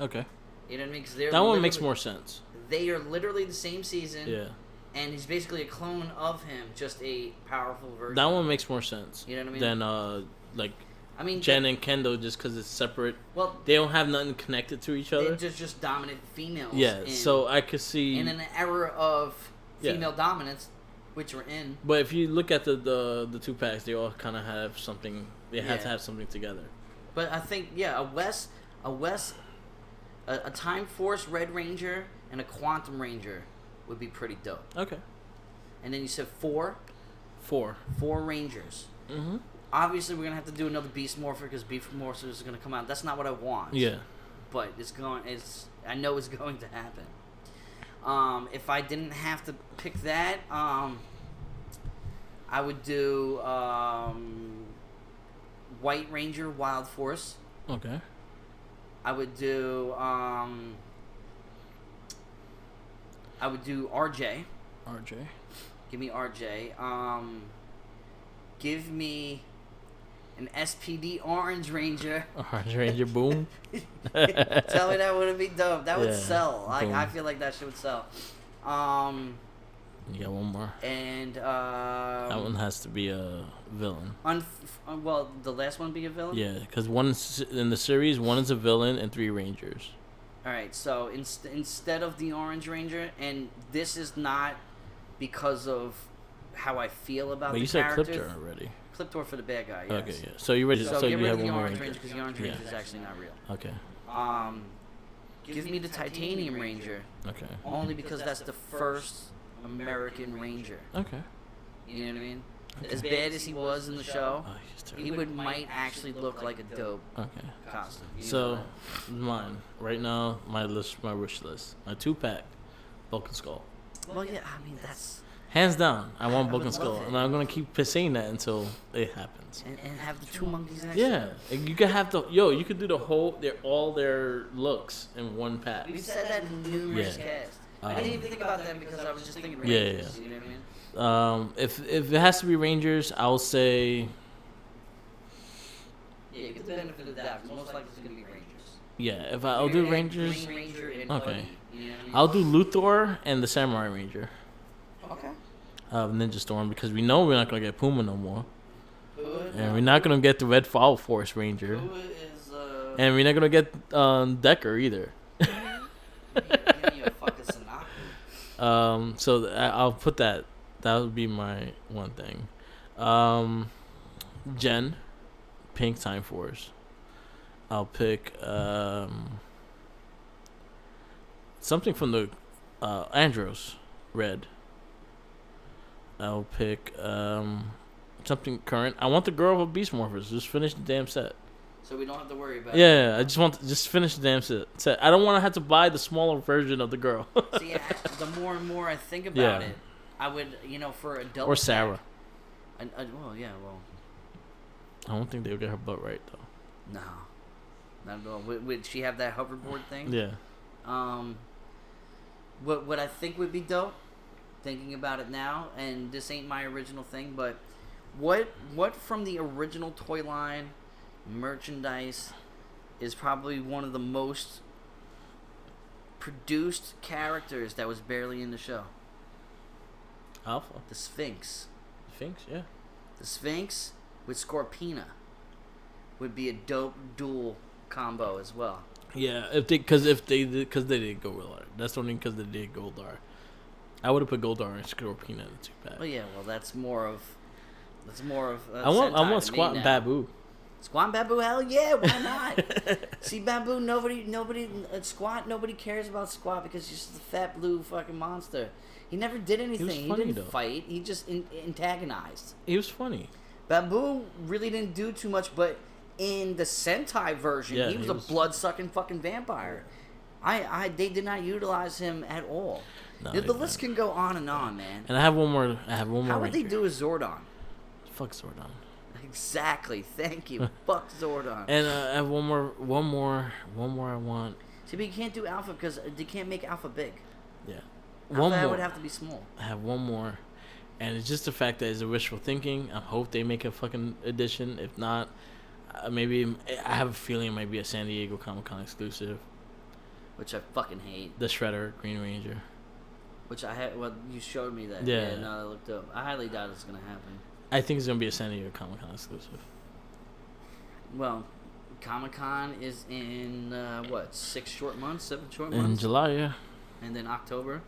A: Okay.
B: You know what I mean? 'Cause
A: that one makes more sense.
B: They are literally the same season.
A: Yeah.
B: And he's basically a clone of him, just a powerful version.
A: That one makes more sense.
B: You know what I
A: mean?
B: Than
A: Jen and Kendall, just because it's separate.
B: Well,
A: they don't have nothing connected to each other.
B: They're just dominant females.
A: Yeah, so I could see
B: in an era of female dominance, which we're in.
A: But if you look at the 2 packs, they all kind of have something. They have to have something together.
B: But I think a Time Force Red Ranger and a Quantum Ranger would be pretty dope.
A: Okay.
B: And then you said 4?
A: 4.
B: 4 Rangers.
A: Mm-hmm.
B: Obviously, we're going to have to do another Beast Morpher because Beast Morpher is going to come out. That's not what I want.
A: Yeah.
B: But I know it's going to happen. If I didn't have to pick that, I would do White Ranger Wild Force.
A: Okay.
B: I would do RJ.
A: RJ.
B: Give me RJ. Give me an SPD Orange Ranger.
A: Orange Ranger, boom.
B: Tell me that wouldn't be dope. That would
A: Yeah,
B: sell.
A: boom.
B: I feel like that shit would sell.
A: You got one more.
B: And
A: That one has to be a villain.
B: Well, the last one be a villain.
A: Yeah, because in the series, 1 is a villain and 3 Rangers.
B: All right. So instead of the Orange Ranger, and this is not because of how I feel about
A: But
B: the
A: you said
B: character.
A: Cliptor already.
B: Cliptor for the bad guy. Yes.
A: Okay, yeah. So you ready?
B: So
A: So
B: get
A: you
B: rid
A: have
B: of the
A: one more
B: Orange
A: Ranger.
B: Ranger because the Orange Ranger is actually not real.
A: Okay.
B: Give me the Titanium Ranger.
A: Okay.
B: Only because that's the first American Ranger.
A: Okay.
B: You know what I mean?
A: Okay.
B: As bad as he was in the show,
A: Oh, he's terrible.
B: he might actually look like a dope
A: Okay.
B: costume. You know
A: So,
B: that?
A: mine right now, my wish list, my 2-pack, Bulk and Skull.
B: Well, yeah, I mean that's
A: Hands down, I want
B: I
A: Bulk
B: would
A: and Skull,
B: love it.
A: and I'm gonna keep saying that until it happens.
B: and have the 2 monkeys next
A: Yeah,
B: to him.
A: and you could have you could do the whole, all their looks in one pack.
B: We said that in numerous
A: Yeah.
B: casts. I didn't even think about that because I was just thinking
A: Yeah,
B: Rangers.
A: yeah.
B: You know what I mean?
A: If it has to be Rangers, I'll say
B: Yeah, you get the benefit of the doubt. 'Cause most likely it's gonna be Rangers.
A: yeah. If I'll do
B: You're gonna add
A: Rangers,
B: Green Ranger and
A: okay.
B: Buddy, you know what I mean?
A: I'll do Luthor and the Samurai Ranger,
B: Okay.
A: Ninja Storm, because we know we're not gonna get Puma no more,
B: Who
A: and we're not gonna get the Red Fall Force Ranger,
B: is
A: and we're not gonna get Decker either.
B: give me a fucking Sanaku.
A: So I'll put that. That would be my one thing. Jen, Pink Time Force. I'll pick something from the Andros, Red. I'll pick something current. I want the girl with Beast Morphers. Just finish the damn set.
B: So we don't have to worry about
A: Yeah, I just want to just finish the damn set. I don't want to have to buy the smaller version of the girl.
B: See, the more and more I think about
A: Yeah.
B: it, I would, for a double
A: Or Sarah.
B: well, yeah, well,
A: I don't think they'll get her butt right though.
B: no, not at all. Would she have that hoverboard thing?
A: Yeah.
B: What I think would be dope, thinking about it now, and this ain't my original thing, but what from the original toy line merchandise is probably one of the most produced characters that was barely in the show?
A: Alpha.
B: The Sphinx.
A: Sphinx, yeah.
B: The Sphinx with Scorpina would be a dope dual combo as well.
A: Yeah, because they did Goldar. That's only because they did Goldar. I would have put Goldar and Scorpion in the 2-pack.
B: Well, yeah, well that's more of.
A: I want
B: Sentai to
A: Squat
B: me
A: and
B: now.
A: Babu.
B: Squat and Babu, hell yeah, why not? See, Babu, nobody, Squat, nobody cares about Squat because he's just a fat blue fucking monster. He never did anything. He
A: funny,
B: didn't
A: though.
B: fight. He just antagonized.
A: He was funny.
B: Babu really didn't do too much, but in the Sentai version,
A: Yeah,
B: he was a blood-sucking fucking vampire. They did not utilize him at all.
A: No,
B: the
A: they
B: list can go on, man.
A: And I have one more.
B: How would they
A: Ranger.
B: do a Zordon?
A: Fuck Zordon.
B: Exactly. Thank you. Fuck Zordon.
A: And I have one more I want.
B: See, but you can't do Alpha because they can't make Alpha big.
A: Yeah.
B: Alpha
A: One more.
B: would have to be small.
A: I have one more. And it's just the fact that it's a wishful thinking. I hope they make a fucking edition. If not, maybe I have a feeling it might be a San Diego Comic-Con exclusive.
B: Which I fucking hate.
A: The Shredder Green Ranger.
B: Which I had. Well, you showed me that.
A: Yeah.
B: No, I looked up. I highly doubt it's gonna happen.
A: I think it's gonna be a San Diego Comic-Con exclusive.
B: Well, Comic-Con is in 6 short months, 7 short
A: In
B: months,
A: July, yeah.
B: and then October.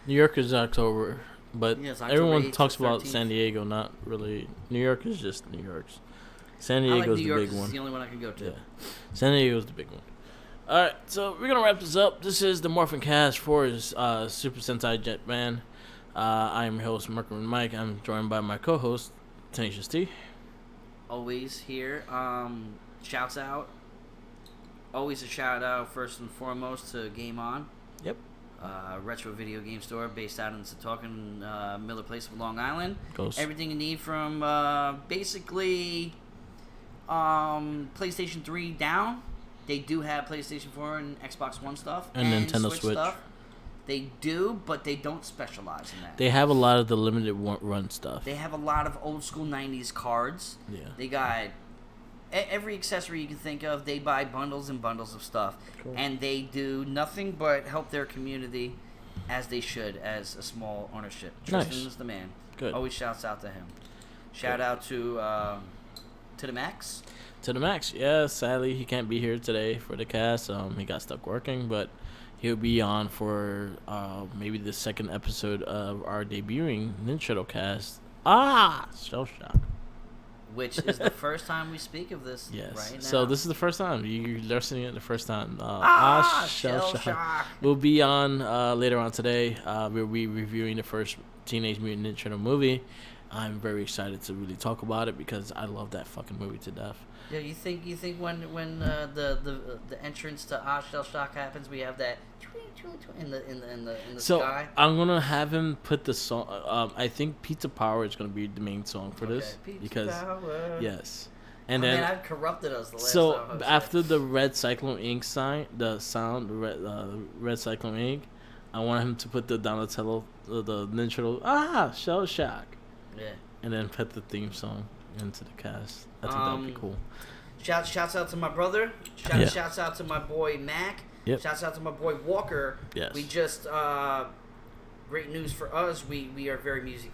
A: New York is October, but
B: Yeah, it's October
A: everyone
B: 8th to
A: talks about
B: 13th.
A: San Diego. Not really. New York is just New York's. San
B: I like
A: Diego's
B: New
A: the
B: York
A: big
B: 'cause
A: one.
B: it's the only one I can go to.
A: Yeah, San Diego's the big one. All right, so we're gonna wrap this up. This is the MorphinCast for Super Sentai Jetman. I am your host, Mercury Mike. I'm joined by my co-host, Tenacious T.
B: Always here. Shouts out. Always a shout out first and foremost to Game On.
A: Yep.
B: Retro video game store based out in Setauken, Miller Place of Long Island.
A: Ghost.
B: Everything you need from basically PlayStation 3 down. They do have PlayStation 4 and Xbox One stuff.
A: And Nintendo Switch.
B: Stuff. They do, but they don't specialize in that.
A: They have a lot of the limited run stuff.
B: They have a lot of old school 90s cards.
A: Yeah.
B: They got every accessory you can think of. They buy bundles and bundles of stuff.
A: Cool.
B: And they do nothing but help their community as they should as a small ownership. Tristan is the man.
A: Good.
B: Always shouts out to him. Shout out to the Max.
A: To the Max, yeah. Sadly, he can't be here today for the cast. He got stuck working, but he'll be on for maybe the second episode of our debuting Ninja cast. Shell Shock.
B: Which is the first time we speak of this.
A: Yes.
B: Right now.
A: So this is the first time you're listening it the first time.
B: Shell Shock.
A: We'll be on later on today. We'll be reviewing the first Teenage Mutant Ninja Turtle movie. I'm very excited to really talk about it because I love that fucking movie to death.
B: Yeah, you think when the entrance to Shell Shock happens, we have that in the sky.
A: So I'm gonna have him put the song. I think Pizza Power is gonna be the main song for this
B: Pizza Power.
A: Yes, and then
B: I've corrupted us the last
A: so
B: time.
A: after the Red Cyclone Ink Red Cyclone Ink, I want him to put the Donatello, the Ninja Shell Shock.
B: Yeah.
A: And then put the theme song into the cast. I think that would be cool.
B: Shouts out to my brother. Shouts out to my boy Mac.
A: Yep.
B: Shouts out to my boy Walker.
A: Yes.
B: We just great news for us. We are very music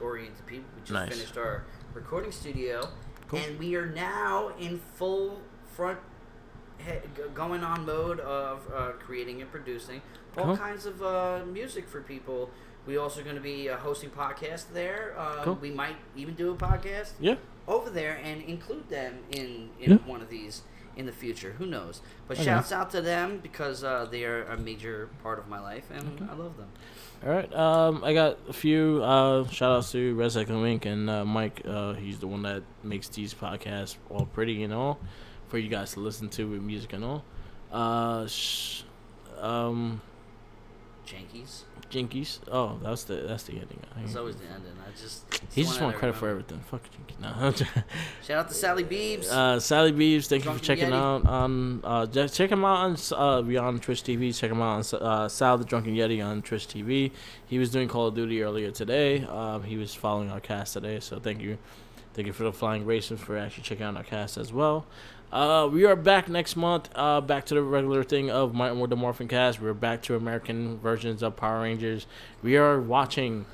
B: oriented people. We just finished our recording studio, and we are now in full front going on mode of creating and producing all kinds of music for people. We're also going to be hosting podcasts there. We might even do a podcast over there and include them in one of these in the future. Who knows? But shouts out to them because they are a major part of my life, and I love them.
A: All right. I got a few shout outs to Red Cyclone Inc. and Mike. He's the one that makes these podcasts all pretty and all for you guys to listen to with music and all. Jinkies. Oh, that's the ending.
B: That's always the ending.
A: He just want credit for everything. Fuck Jinkies. No.
B: Shout out to Sally Beebs.
A: Sally Beebs, thank you for checking
B: Yeti.
A: out on. Check him out on beyond Twitch TV. Check him out on Sal the Drunken Yeti on Twitch TV. He was doing Call of Duty earlier today. He was following our cast today, so thank you for the flying races for actually checking out our cast as well. We are back next month, back to the regular thing of the MorphinCast. We're back to American versions of Power Rangers. We are watching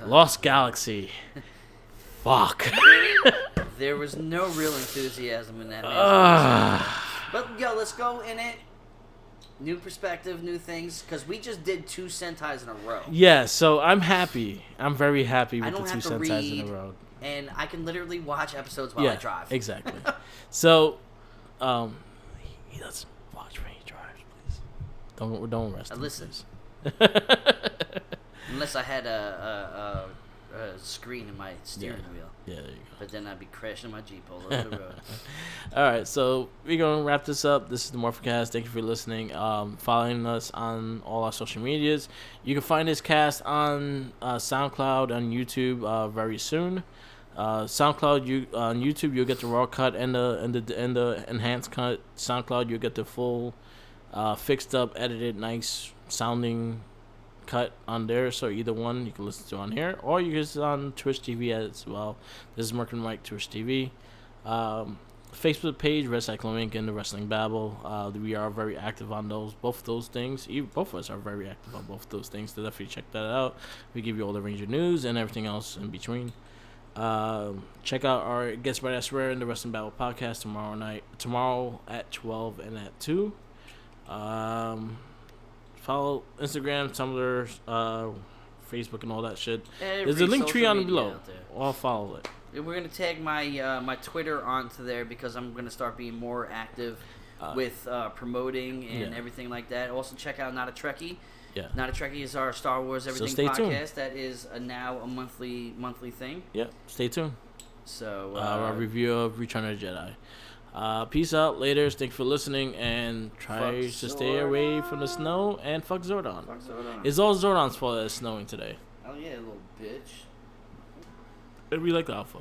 A: Lost Galaxy. Fuck.
B: There was no real enthusiasm in that. But, let's go in it. New perspective, new things, because we just did 2 Sentais in a row.
A: Yeah, so I'm happy. I'm very happy with the 2 Sentais in a row.
B: And I can literally watch episodes while I drive.
A: Exactly. So, he doesn't watch when he drives, please. Don't arrest him.
B: Listen. Unless I had a screen in my steering wheel.
A: Yeah, there you go.
B: But then I'd be crashing my Jeep all over the road.
A: All right, so we're going to wrap this up. This is the MorphinCast. Thank you for listening. Following us on all our social medias. You can find this cast on SoundCloud, on YouTube very soon. SoundCloud, on YouTube, you'll get the raw cut and the enhanced cut. SoundCloud, you'll get the full, fixed up, edited, nice sounding cut on there. So either one you can listen to on here, or you can listen on Twitch TV as well. This is Merkin Mike, Twitch TV. Facebook page, Red Cyclone Inc. and the Wrestling Babble. We are very active on both of those things. Both of us are very active on both of those things. So definitely check that out. We give you all the Ranger news and everything else in between. Check out our Guess By That Swear in the Wrestling Battle podcast tomorrow at 12 and at 2. Follow Instagram, Tumblr, Facebook, and all that shit. There's a link tree on below. I'll follow it.
B: We're gonna tag my my Twitter onto there because I'm gonna start being more active with promoting and everything like that. Also, check out Not a Trekkie.
A: Yeah.
B: Not a Trekkie is our Star Wars Everything
A: stay
B: podcast.
A: tuned.
B: That is now a monthly thing.
A: Yeah, stay tuned.
B: So
A: our review of Return of the Jedi. Peace out, laters. Thanks for listening, and try to stay away from the snow, and fuck Zordon.
B: Fuck Zordon.
A: It's all Zordon's fault that it's snowing today.
B: Oh yeah, little bitch.
A: And we like the Alpha.